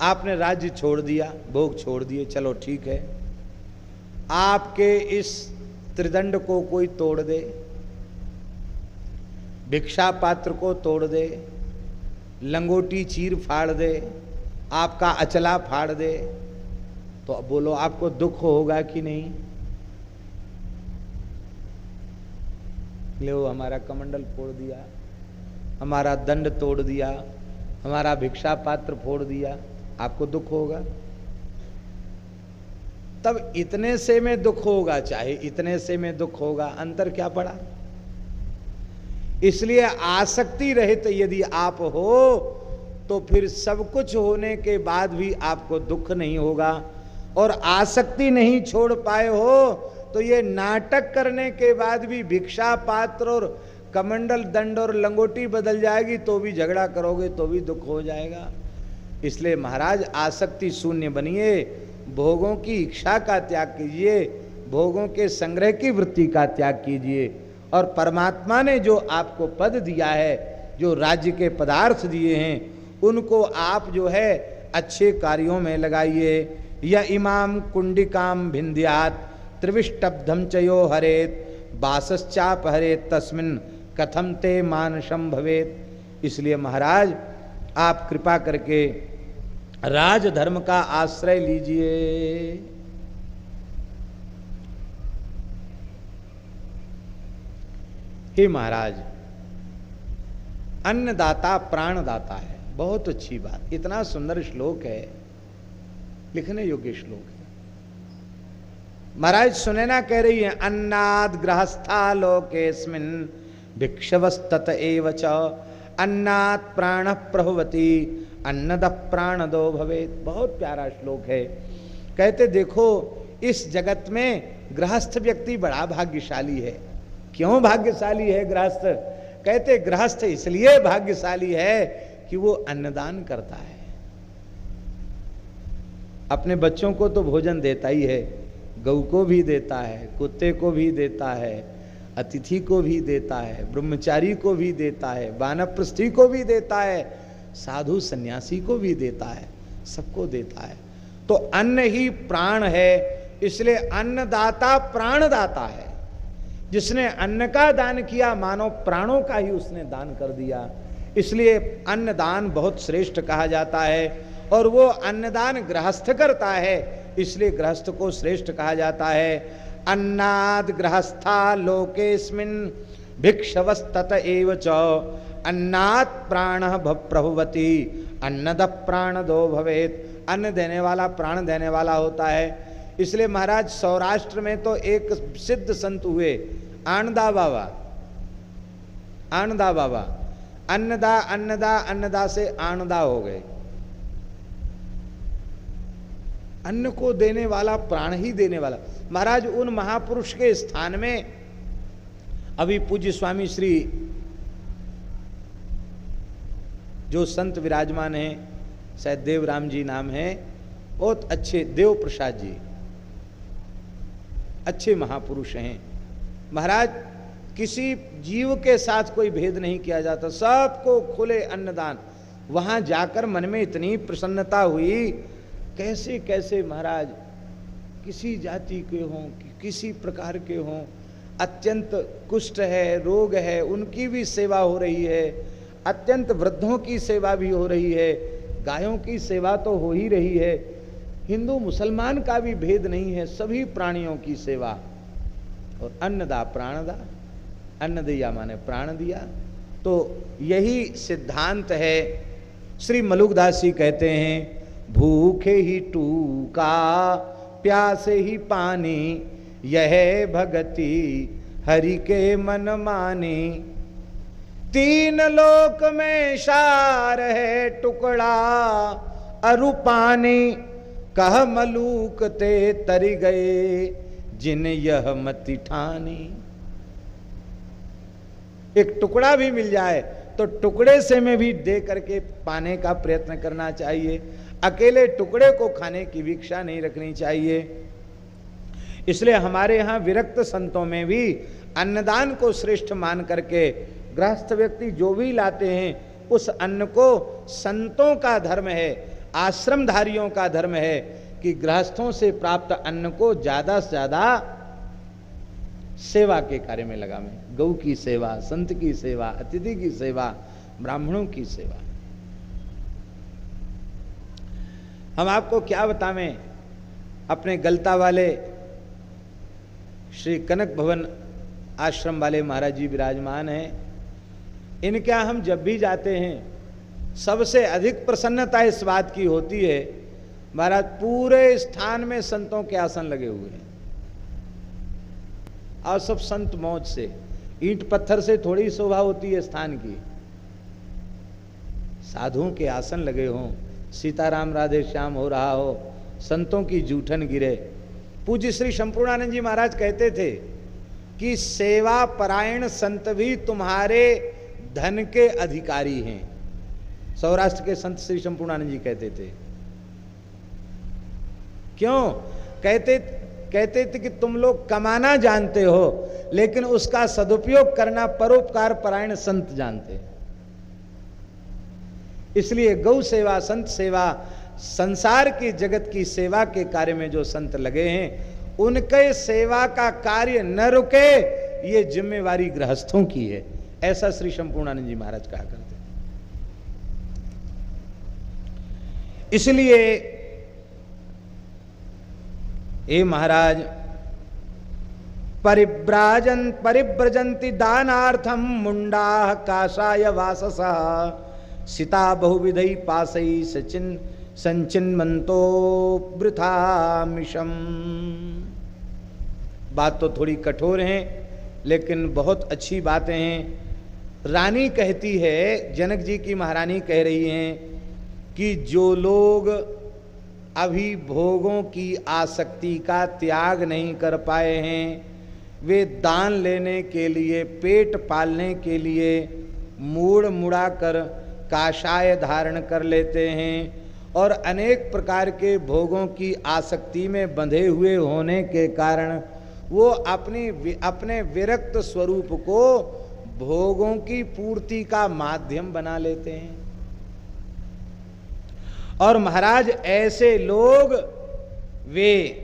आपने राज्य छोड़ दिया, भोग छोड़ दिए, चलो ठीक है, आपके इस त्रिदंड को कोई तोड़ दे, भिक्षा पात्र को तोड़ दे, लंगोटी चीर फाड़ दे, आपका अचला फाड़ दे, तो अब बोलो आपको दुख होगा कि नहीं? लो हमारा कमंडल फोड़ दिया, हमारा दंड तोड़ दिया, हमारा भिक्षा पात्र फोड़ दिया, आपको दुख होगा? तब इतने से में दुख होगा, चाहे इतने से में दुख होगा, अंतर क्या पड़ा? इसलिए आसक्ति रहित यदि आप हो तो फिर सब कुछ होने के बाद भी आपको दुख नहीं होगा। और आसक्ति नहीं छोड़ पाए हो तो ये नाटक करने के बाद भी भिक्षा पात्र और कमंडल दंड और लंगोटी बदल जाएगी तो भी झगड़ा करोगे तो भी दुख हो जाएगा। इसलिए महाराज आसक्ति शून्य बनिए, भोगों की इच्छा का त्याग कीजिए, भोगों के संग्रह की वृत्ति का त्याग कीजिए। और परमात्मा ने जो आपको पद दिया है, जो राज्य के पदार्थ दिए हैं, उनको आप जो है अच्छे कार्यों में लगाइए। या इमाम कुंडिकाम भिंद्यात त्रिविष्टब्धम चयो हरेत बासश्चाप हरेत तस्मिन कथम ते मानसम भवेत। इसलिए महाराज आप कृपा करके राजधर्म का आश्रय लीजिए। हे महाराज, अन्नदाता प्राणदाता है। बहुत अच्छी बात, इतना सुंदर श्लोक है, लिखने योग्य श्लोक है। महाराज सुनैना कह रही है, अन्नाद गृहस्था लोकेस्मिन् भिक्षवस्तत एव च अन्नात् प्राण प्रभवति अन्नद प्राणदो भवेत्। बहुत प्यारा श्लोक है। कहते देखो इस जगत में गृहस्थ व्यक्ति बड़ा भाग्यशाली है। क्यों भाग्यशाली है गृहस्थ? कहते गृहस्थ इसलिए भाग्यशाली है कि वो अन्नदान करता है। अपने बच्चों को तो भोजन देता ही है, गऊ को भी देता है, कुत्ते को भी देता है, अतिथि को भी देता है, ब्रह्मचारी को भी देता है, वानप्रस्थी को भी देता है, साधु सन्यासी को भी देता है, सबको देता है। तो अन्न ही प्राण है, इसलिए अन्नदाता प्राणदाता है। जिसने अन्न का दान किया मानो प्राणों का ही उसने दान कर दिया। इसलिए अन्नदान बहुत श्रेष्ठ कहा जाता है। और वो अन्नदान गृहस्थ करता है, इसलिए गृहस्थ को श्रेष्ठ कहा जाता है। अन्नाद गृहस्था लोकेस्मिन् भिक्षवस्तत एव च अन्नात् प्राणः प्रभवति अन्नद प्राणदो भवेत्। अन्न देने वाला प्राण देने वाला होता है। इसलिए महाराज सौराष्ट्र में तो एक सिद्ध संत हुए, आणदा बाबा। आणदा बाबा अन्नदा अन्नदा अन्नदा से आणदा हो गए। अन्न को देने वाला प्राण ही देने वाला। महाराज उन महापुरुष के स्थान में अभी पूज्य स्वामी श्री जो संत विराजमान हैं, शायद देवराम जी नाम है, बहुत अच्छे देव प्रसाद जी, अच्छे महापुरुष हैं। महाराज किसी जीव के साथ कोई भेद नहीं किया जाता, सबको खुले अन्नदान। वहां जाकर मन में इतनी प्रसन्नता हुई, कैसे कैसे महाराज किसी जाति के हों, किसी प्रकार के हों, अत्यंत कुष्ठ है, रोग है, उनकी भी सेवा हो रही है, अत्यंत वृद्धों की सेवा भी हो रही है, गायों की सेवा तो हो ही रही है, हिंदू मुसलमान का भी भेद नहीं है, सभी प्राणियों की सेवा। और अन्नदा प्राणदा, अन्न दिया माने प्राण दिया। तो यही सिद्धांत है। श्री मलुकदास जी कहते हैं, भूखे ही टूका प्यासे ही पानी, यह भगति हरि के मन मानी। तीन लोक में सार है टुकड़ा अरुपानी, कह मलूक ते तरी गए जिन यह मति ठानी। एक टुकड़ा भी मिल जाए तो टुकड़े से में भी दे करके पाने का प्रयत्न करना चाहिए। अकेले टुकड़े को खाने की इच्छा नहीं रखनी चाहिए। इसलिए हमारे यहाँ विरक्त संतों में भी अन्नदान को श्रेष्ठ मान करके गृहस्थ व्यक्ति जो भी लाते हैं उस अन्न को, संतों का धर्म है, आश्रमधारियों का धर्म है कि गृहस्थों से प्राप्त अन्न को ज्यादा से ज्यादा सेवा के कार्य में लगावें। गौ की सेवा, संत की सेवा, अतिथि की सेवा, ब्राह्मणों की सेवा। हम आपको क्या बतावें, अपने गलता वाले श्री कनक भवन आश्रम वाले महाराज जी विराजमान हैं। इनके यहाँ हम जब भी जाते हैं सबसे अधिक प्रसन्नता इस बात की होती है, महाराज पूरे स्थान में संतों के आसन लगे हुए हैं और सब संत मौज से, ईंट पत्थर से थोड़ी शोभा होती है स्थान की। साधुओं के आसन लगे हों, सीताराम राधे श्याम हो रहा हो, संतों की जूठन गिरे। पूज्य श्री संपूर्णानंद जी महाराज कहते थे कि सेवा परायण संत भी तुम्हारे धन के अधिकारी हैं। सौराष्ट्र के संत श्री संपूर्णानंद जी कहते थे। क्यों कहते थे कि तुम लोग कमाना जानते हो, लेकिन उसका सदुपयोग करना परोपकार परायण संत जानते हैं। इसलिए गौ सेवा, संत सेवा, संसार की जगत की सेवा के कार्य में जो संत लगे हैं उनके सेवा का कार्य न रुके, ये जिम्मेवारी गृहस्थों की है। ऐसा श्री संपूर्णानंद जी महाराज कहा करते। इसलिए ए महाराज, परिव्रजन्ति दानार्थम मुंडा काषाय वाससः सिता बहुविधै पाशै संचिन्वन्तो वृथामिषम्। बात तो थोड़ी कठोर है लेकिन बहुत अच्छी बातें हैं। रानी कहती है, जनक जी की महारानी कह रही हैं कि जो लोग अभी भोगों की आसक्ति का त्याग नहीं कर पाए हैं, वे दान लेने के लिए, पेट पालने के लिए मूड़ मुड़ा कर काषाय धारण कर लेते हैं और अनेक प्रकार के भोगों की आसक्ति में बंधे हुए होने के कारण वो अपने विरक्त स्वरूप को भोगों की पूर्ति का माध्यम बना लेते हैं। और महाराज ऐसे लोग वे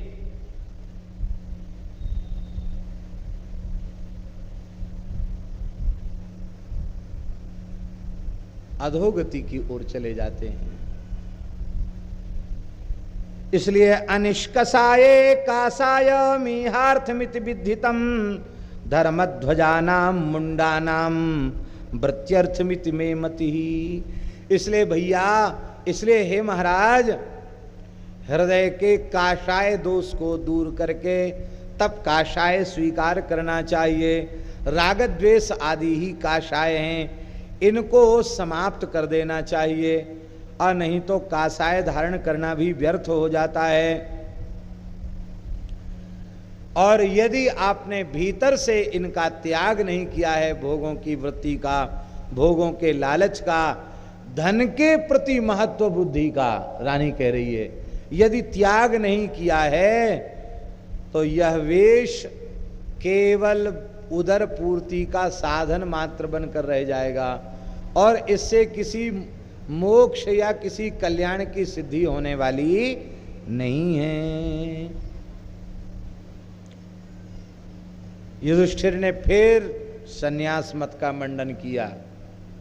अधोगति की ओर चले जाते हैं। इसलिए अनिष्कसाये कासाय मीहार्थमिति विद्धितम धर्मध्वजानाम मुंडानाम वृत्यर्थमिति में मति। इसलिए भैया, इसलिए हे महाराज, हृदय के काषाय दोष को दूर करके तब काषाय स्वीकार करना चाहिए। राग द्वेष आदि ही काषाय हैं, इनको समाप्त कर देना चाहिए और नहीं तो काषाय धारण करना भी व्यर्थ हो जाता है। और यदि आपने भीतर से इनका त्याग नहीं किया है, भोगों की वृत्ति का, भोगों के लालच का, धन के प्रति महत्व बुद्धि का, रानी कह रही है, यदि त्याग नहीं किया है तो यह वेश केवल उदर पूर्ति का साधन मात्र बनकर रह जाएगा और इससे किसी मोक्ष या किसी कल्याण की सिद्धि होने वाली नहीं है। युधिष्ठिर ने फिर संन्यास मत का मंडन किया।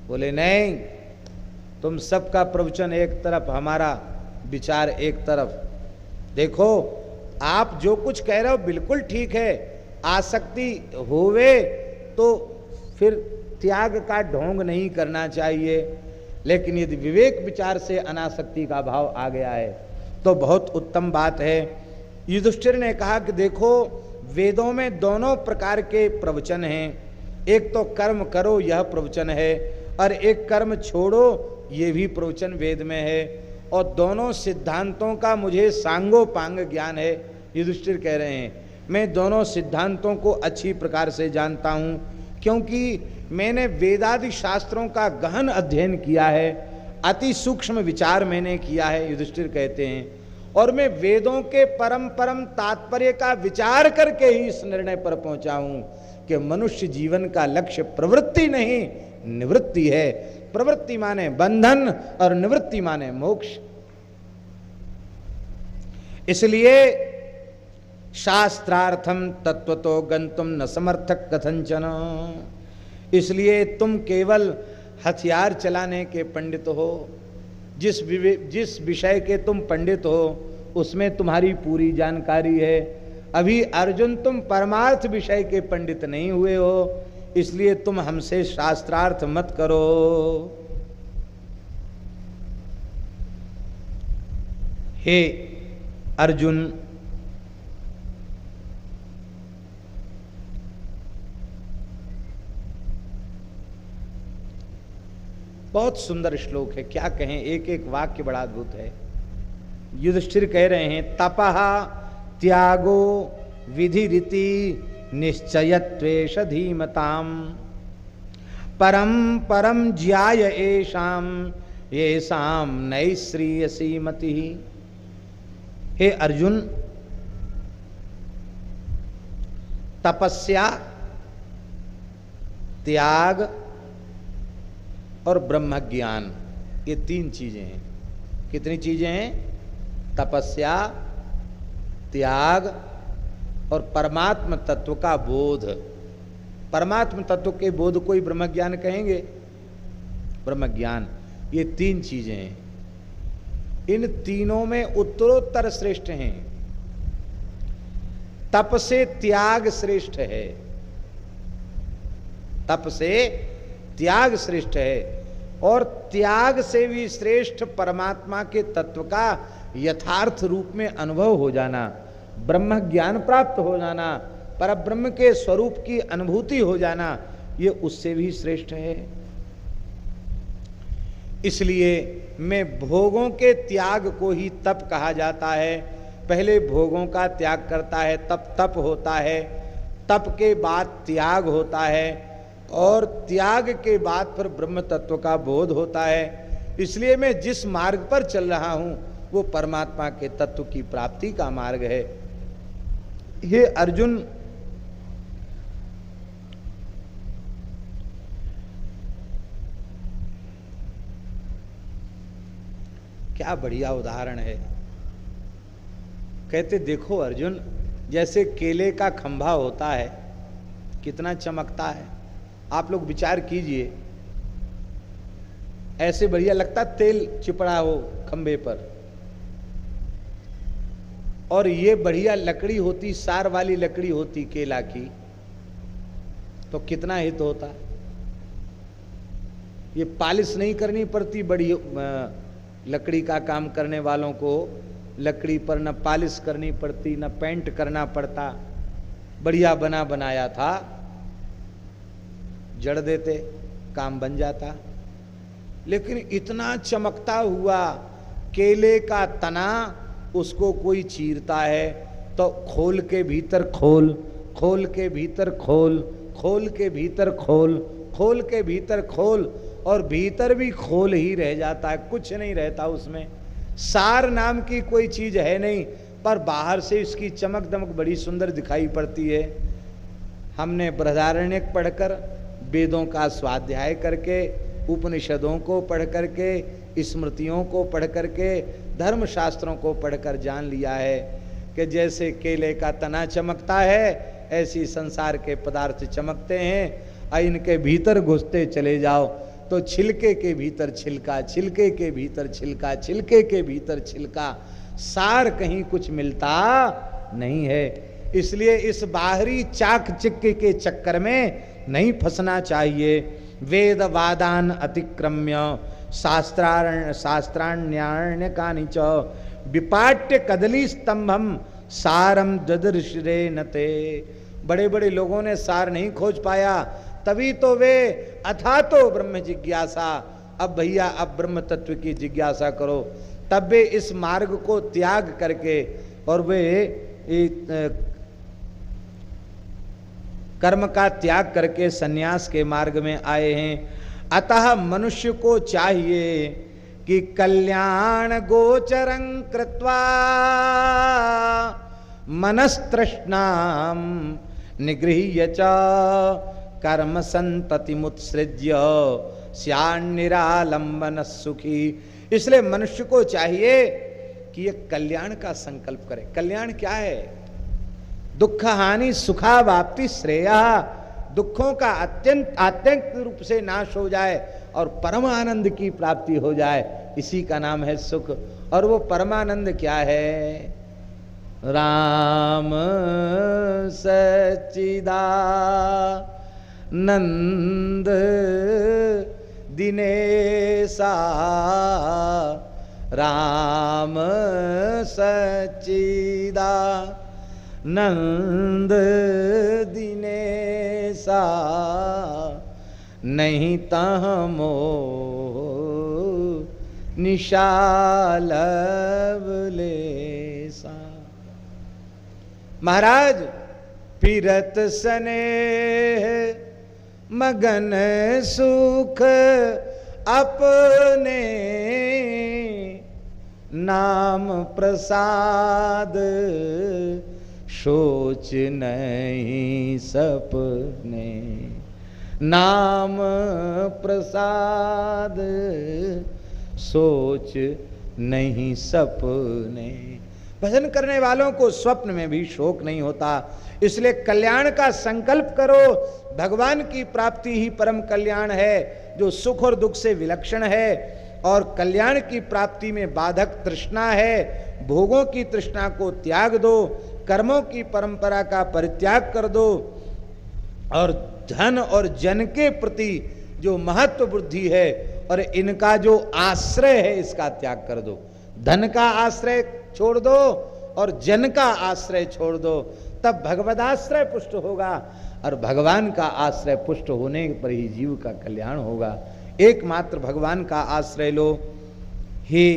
बोले नहीं, तुम सबका प्रवचन एक तरफ, हमारा विचार एक तरफ। देखो, आप जो कुछ कह रहे हो बिल्कुल ठीक है, आसक्ति होवे तो फिर त्याग का ढोंग नहीं करना चाहिए, लेकिन यदि विवेक विचार से अनासक्ति का भाव आ गया है तो बहुत उत्तम बात है। युधिष्ठिर ने कहा कि देखो, वेदों में दोनों प्रकार के प्रवचन हैं, एक तो कर्म करो यह प्रवचन है और एक कर्म छोड़ो ये भी प्रवचन वेद में है, और दोनों सिद्धांतों का मुझे सांगोपांग ज्ञान है। युधिष्ठिर कह रहे हैं मैं दोनों सिद्धांतों को अच्छी प्रकार से जानता हूँ, क्योंकि मैंने वेदादि शास्त्रों का गहन अध्ययन किया है, अति सूक्ष्म विचार मैंने किया है, युधिष्ठिर कहते हैं, और मैं वेदों के परम परम तात्पर्य का विचार करके ही इस निर्णय पर पहुंचा हूं कि मनुष्य जीवन का लक्ष्य प्रवृत्ति नहीं निवृत्ति है। प्रवृत्ति माने बंधन और निवृत्ति माने मोक्ष। इसलिए शास्त्रार्थम तत्वतो गंतुम न समर्थक कथंचन। इसलिए तुम केवल हथियार चलाने के पंडित हो, जिस विषय के तुम पंडित हो उसमें तुम्हारी पूरी जानकारी है। अभी अर्जुन तुम परमार्थ विषय के पंडित नहीं हुए हो, इसलिए तुम हमसे शास्त्रार्थ मत करो। हे अर्जुन, बहुत सुंदर श्लोक है, क्या कहें, एक एक वाक्य बड़ा अद्भुत है। युधिष्ठिर कह रहे हैं तपः त्यागो विधि रीति निश्चयत्वेष धीमताम परम परम ज्याय एषाम येषाम नैश्रीयसी मति। हे अर्जुन, तपस्या, त्याग और ब्रह्म ज्ञान, ये तीन चीजें हैं। कितनी चीजें हैं? तपस्या, त्याग और परमात्म तत्व का बोध। परमात्म तत्व के बोध को ही ब्रह्म ज्ञान कहेंगे। ब्रह्म ज्ञान, ये तीन चीजें हैं। इन तीनों में उत्तरोत्तर श्रेष्ठ हैं। तप से त्याग श्रेष्ठ है, तप से त्याग श्रेष्ठ है। और त्याग से भी श्रेष्ठ परमात्मा के तत्व का यथार्थ रूप में अनुभव हो जाना, ब्रह्म ज्ञान प्राप्त हो जाना, पर ब्रह्म के स्वरूप की अनुभूति हो जाना, ये उससे भी श्रेष्ठ है। इसलिए मैं भोगों के त्याग को ही तप कहा जाता है। पहले भोगों का त्याग करता है तब तप होता है, तप के बाद त्याग होता है, और त्याग के बाद फिर ब्रह्म तत्व का बोध होता है। इसलिए मैं जिस मार्ग पर चल रहा हूं वो परमात्मा के तत्व की प्राप्ति का मार्ग है। हे अर्जुन, क्या बढ़िया उदाहरण है। कहते देखो अर्जुन, जैसे केले का खंभा होता है कितना चमकता है, आप लोग विचार कीजिए, ऐसे बढ़िया लगता तेल चिपड़ा हो खंभे पर, और ये बढ़िया लकड़ी होती, सार वाली लकड़ी होती केला की, तो कितना हित होता। ये पालिश नहीं करनी पड़ती, बड़ी लकड़ी का काम करने वालों को लकड़ी पर न पालिश करनी पड़ती, न पेंट करना पड़ता, बढ़िया बना बनाया था, जड़ देते काम बन जाता। लेकिन इतना चमकता हुआ केले का तना, उसको कोई चीरता है तो खोल के भीतर खोल, खोल के भीतर खोल, खोल के भीतर खोल, खोल के भीतर खोल, और भीतर भी खोल ही रह जाता है, कुछ नहीं रहता उसमें। सार नाम की कोई चीज है नहीं, पर बाहर से इसकी चमक दमक बड़ी सुंदर दिखाई पड़ती है। हमने बृहदारण्यक पढ़कर, वेदों का स्वाध्याय करके, उपनिषदों को पढ़ करके, स्मृतियों को पढ़ करके, धर्मशास्त्रों को पढ़कर जान लिया है कि जैसे केले का तना चमकता है, ऐसी संसार के पदार्थ चमकते हैं। और इनके भीतर घुसते चले जाओ तो छिलके के भीतर छिलका, छिलके के भीतर छिलका, छिलके के भीतर छिलका, सार कहीं कुछ मिलता नहीं है। इसलिए इस बाहरी चाक चिक्के के चक्कर में नहीं फंसना चाहिए। वेद वादान अतिक्रम्य शास्त्राण्य कानि च विपाट्य कदली स्तंभम सारम ददृश्रे नते। बड़े बड़े लोगों ने सार नहीं खोज पाया, तभी तो वे अथा तो ब्रह्म जिज्ञासा, अब भैया अब ब्रह्म तत्व की जिज्ञासा करो। तब वे इस मार्ग को त्याग करके और वे कर्म का त्याग करके सन्यास के मार्ग में आए हैं। अतः मनुष्य को चाहिए कि कल्याण गोचरं कृत्वा मनस्तृष्णाम निगृह्य च कर्म संतति मुत्सृज्य स्यान्निरालंबन सुखी। इसलिए मनुष्य को चाहिए कि ये कल्याण का संकल्प करे। कल्याण क्या है? दुख हानि सुखावाप्ति श्रेया, दुखों का अत्यंत आत्यंत रूप से नाश हो जाए और परम आनंद की प्राप्ति हो जाए, इसी का नाम है सुख। और वो परमानंद क्या है? राम सच्चिदानंद दिनेशा, राम सच्चिदानंद दिनेशा, नहीं तहमो निशालवलेसा। महाराज फिरत स्नेह मगन सुख अपने, नाम प्रसाद सोच नहीं सपने, नाम प्रसाद सोच नहीं सपने। भजन करने वालों को स्वप्न में भी शोक नहीं होता। इसलिए कल्याण का संकल्प करो। भगवान की प्राप्ति ही परम कल्याण है, जो सुख और दुख से विलक्षण है। और कल्याण की प्राप्ति में बाधक तृष्णा है, भोगों की तृष्णा को त्याग दो, कर्मों की परंपरा का परित्याग कर दो और धन और जन के प्रति जो महत्व बुद्धि है और इनका जो आश्रय है इसका त्याग कर दो। धन का आश्रय छोड़ दो और जन का आश्रय छोड़ दो, तब भगवदाश्रय पुष्ट होगा और भगवान का आश्रय पुष्ट होने पर ही जीव का कल्याण होगा। एकमात्र भगवान का आश्रय लो। हे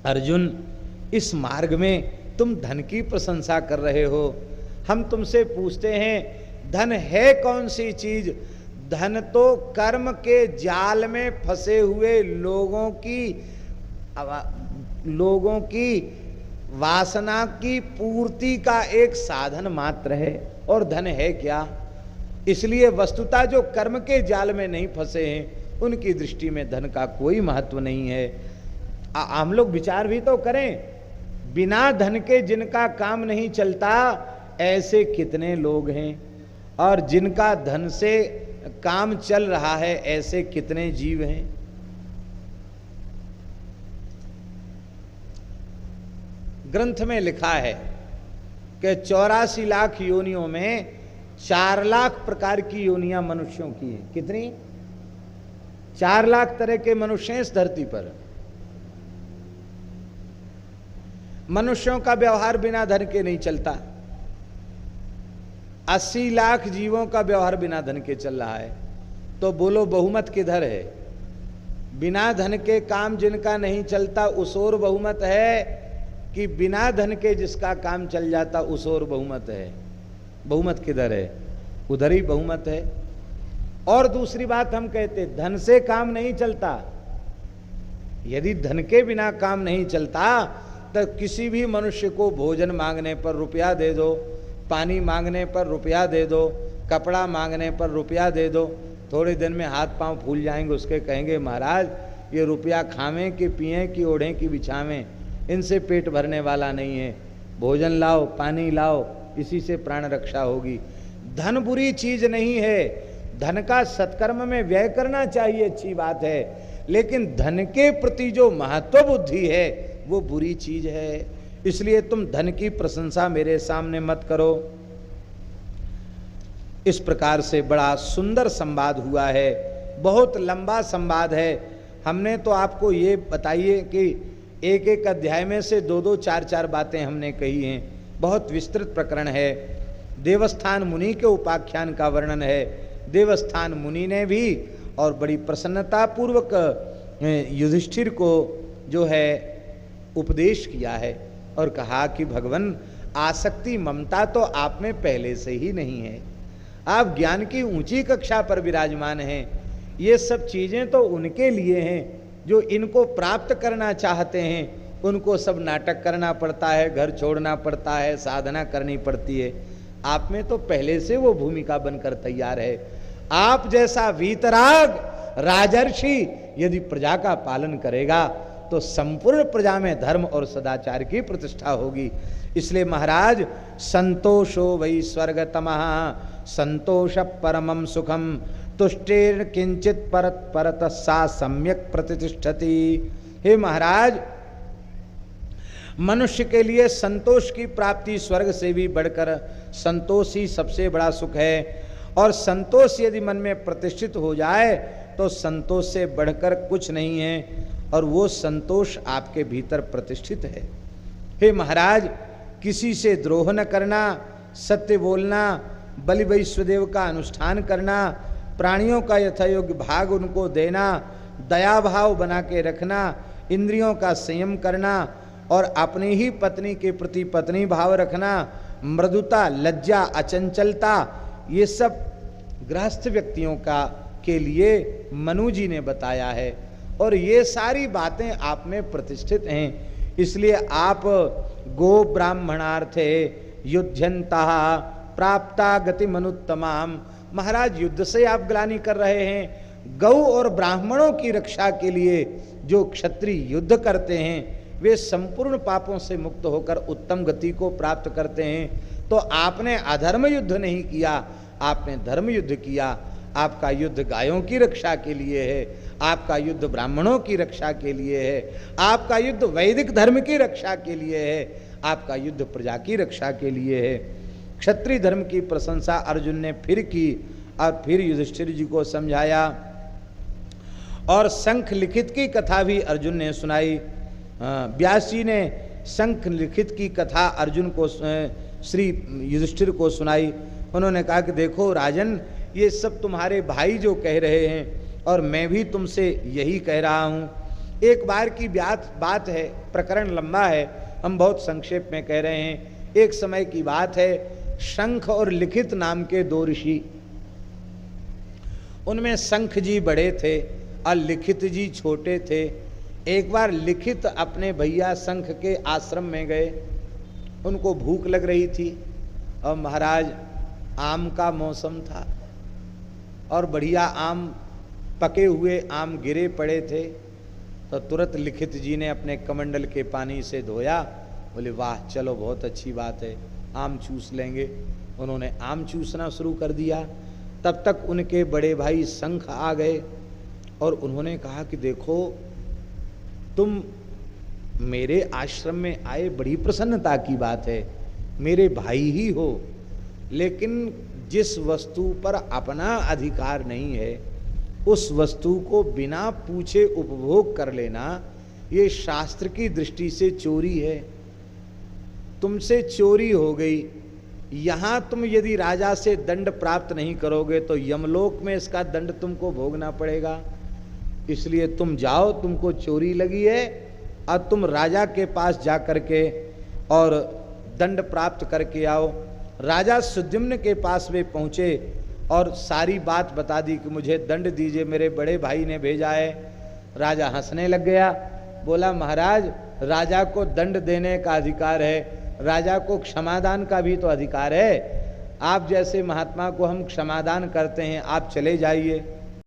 अर्जुन, इस मार्ग में तुम धन की प्रशंसा कर रहे हो। हम तुमसे पूछते हैं धन है कौन सी चीज? धन तो कर्म के जाल में फंसे हुए लोगों की वासना की पूर्ति का एक साधन मात्र है। और धन है क्या? इसलिए वस्तुतः जो कर्म के जाल में नहीं फंसे हैं उनकी दृष्टि में धन का कोई महत्व नहीं है। हम लोग विचार भी तो करें, बिना धन के जिनका काम नहीं चलता ऐसे कितने लोग हैं, और जिनका धन से काम चल रहा है ऐसे कितने जीव हैं। ग्रंथ में लिखा है कि 84 लाख योनियों में 4 लाख प्रकार की योनियां मनुष्यों की हैं। कितनी? 4 लाख तरह के मनुष्य हैं इस धरती पर। मनुष्यों का व्यवहार बिना धन के नहीं चलता। 80 लाख जीवों का व्यवहार बिना धन के चल रहा है। तो बोलो बहुमत किधर है? बिना धन के काम जिनका नहीं चलता उस ओर बहुमत है कि बिना धन के जिसका काम चल जाता उस ओर बहुमत है? बहुमत किधर है? उधर ही बहुमत है। और दूसरी बात हम कहते धन से काम नहीं चलता। यदि धन के बिना काम नहीं चलता तो किसी भी मनुष्य को भोजन मांगने पर रुपया दे दो, पानी मांगने पर रुपया दे दो, कपड़ा मांगने पर रुपया दे दो, थोड़े दिन में हाथ पांव फूल जाएंगे। उसके कहेंगे महाराज ये रुपया खावें कि पिएं कि ओढ़ें कि बिछावें, इनसे पेट भरने वाला नहीं है। भोजन लाओ, पानी लाओ, इसी से प्राण रक्षा होगी। धन बुरी चीज नहीं है। धन का सत्कर्म में व्यय करना चाहिए, अच्छी बात है, लेकिन धन के प्रति जो महत्व बुद्धि है वो बुरी चीज है। इसलिए तुम धन की प्रशंसा मेरे सामने मत करो। इस प्रकार से बड़ा सुंदर संवाद हुआ है, बहुत लंबा संवाद है। हमने तो आपको ये बताइए कि एक एक अध्याय में से 2-2, 4-4 बातें हमने कही हैं। बहुत विस्तृत प्रकरण है। देवस्थान मुनि के उपाख्यान का वर्णन है। देवस्थान मुनि ने भी और बड़ी प्रसन्नता पूर्वक युधिष्ठिर को जो है उपदेश किया है और कहा कि भगवान आसक्ति ममता तो आप में पहले से ही नहीं है। आप ज्ञान की ऊंची कक्षा पर विराजमान हैं। ये सब चीजें तो उनके लिए हैं जो इनको प्राप्त करना चाहते हैं। उनको सब नाटक करना पड़ता है, घर छोड़ना पड़ता है, साधना करनी पड़ती है। आप में तो पहले से वो भूमिका बनकर तैयार है। आप जैसा वीतराग राजर्षि यदि प्रजा का पालन करेगा तो संपूर्ण प्रजा में धर्म और सदाचार की प्रतिष्ठा होगी। इसलिए महाराज संतोषो वै स्वर्गतमः संतोष परमं सुखम तुष्टेर किंचित परत परत सा सम्यक प्रतिष्ठति। हे महाराज, मनुष्य के लिए संतोष की प्राप्ति स्वर्ग से भी बढ़कर संतोष ही सबसे बड़ा सुख है। और संतोष यदि मन में प्रतिष्ठित हो जाए तो संतोष से बढ़कर कुछ नहीं है, और वो संतोष आपके भीतर प्रतिष्ठित है। हे महाराज, किसी से द्रोह न करना, सत्य बोलना, बलि वैश्वदेव का अनुष्ठान करना, प्राणियों का यथायोग्य भाग उनको देना, दया भाव बना के रखना, इंद्रियों का संयम करना और अपनी ही पत्नी के प्रति पत्नी भाव रखना, मृदुता, लज्जा, अचंचलता, ये सब गृहस्थ व्यक्तियों का के लिए मनु जी ने बताया है। और ये सारी बातें आप में प्रतिष्ठित हैं। इसलिए आप गो ब्राह्मणार्थे युध्यंता प्राप्ता गति मनुत्तमाम। महाराज, युद्ध से आप ग्लानि कर रहे हैं। गौ और ब्राह्मणों की रक्षा के लिए जो क्षत्रिय युद्ध करते हैं वे संपूर्ण पापों से मुक्त होकर उत्तम गति को प्राप्त करते हैं। तो आपने अधर्म युद्ध नहीं किया, आपने धर्म युद्ध किया। आपका युद्ध गायों की रक्षा के लिए है, आपका युद्ध ब्राह्मणों की रक्षा के लिए है, आपका युद्ध वैदिक धर्म की रक्षा के लिए है, आपका युद्ध प्रजा की रक्षा के लिए है। क्षत्रिय धर्म की प्रशंसा अर्जुन ने फिर की और फिर युधिष्ठिर जी को समझाया और शंख लिखित की कथा भी अर्जुन ने सुनाई। व्यास जी ने शंख लिखित की कथा अर्जुन को श्री युधिष्ठिर को सुनाई। उन्होंने कहा कि देखो राजन, ये सब तुम्हारे भाई जो कह रहे हैं और मैं भी तुमसे यही कह रहा हूँ। एक बार की बात है, प्रकरण लंबा है, हम बहुत संक्षेप में कह रहे हैं। एक समय की बात है, शंख और लिखित नाम के दो ऋषि, उनमें शंख जी बड़े थे और लिखित जी छोटे थे। एक बार लिखित अपने भैया शंख के आश्रम में गए, उनको भूख लग रही थी और महाराज आम का मौसम था और बढ़िया आम, पके हुए आम गिरे पड़े थे। तो तुरंत लिखित जी ने अपने कमंडल के पानी से धोया, बोले वाह चलो बहुत अच्छी बात है, आम चूस लेंगे। उन्होंने आम चूसना शुरू कर दिया। तब तक उनके बड़े भाई शंख आ गए और उन्होंने कहा कि देखो तुम मेरे आश्रम में आए, बड़ी प्रसन्नता की बात है, मेरे भाई ही हो, लेकिन जिस वस्तु पर अपना अधिकार नहीं है उस वस्तु को बिना पूछे उपभोग कर लेना ये शास्त्र की दृष्टि से चोरी है। तुमसे चोरी हो गई। यहाँ तुम यदि राजा से दंड प्राप्त नहीं करोगे तो यमलोक में इसका दंड तुमको भोगना पड़ेगा। इसलिए तुम जाओ, तुमको चोरी लगी है और तुम राजा के पास जा करके और दंड प्राप्त करके आओ। राजा सुद्युम्न के पास वे पहुँचे और सारी बात बता दी कि मुझे दंड दीजिए, मेरे बड़े भाई ने भेजा है। राजा हंसने लग गया, बोला महाराज राजा को दंड देने का अधिकार है, राजा को क्षमादान का भी तो अधिकार है। आप जैसे महात्मा को हम क्षमादान करते हैं, आप चले जाइए।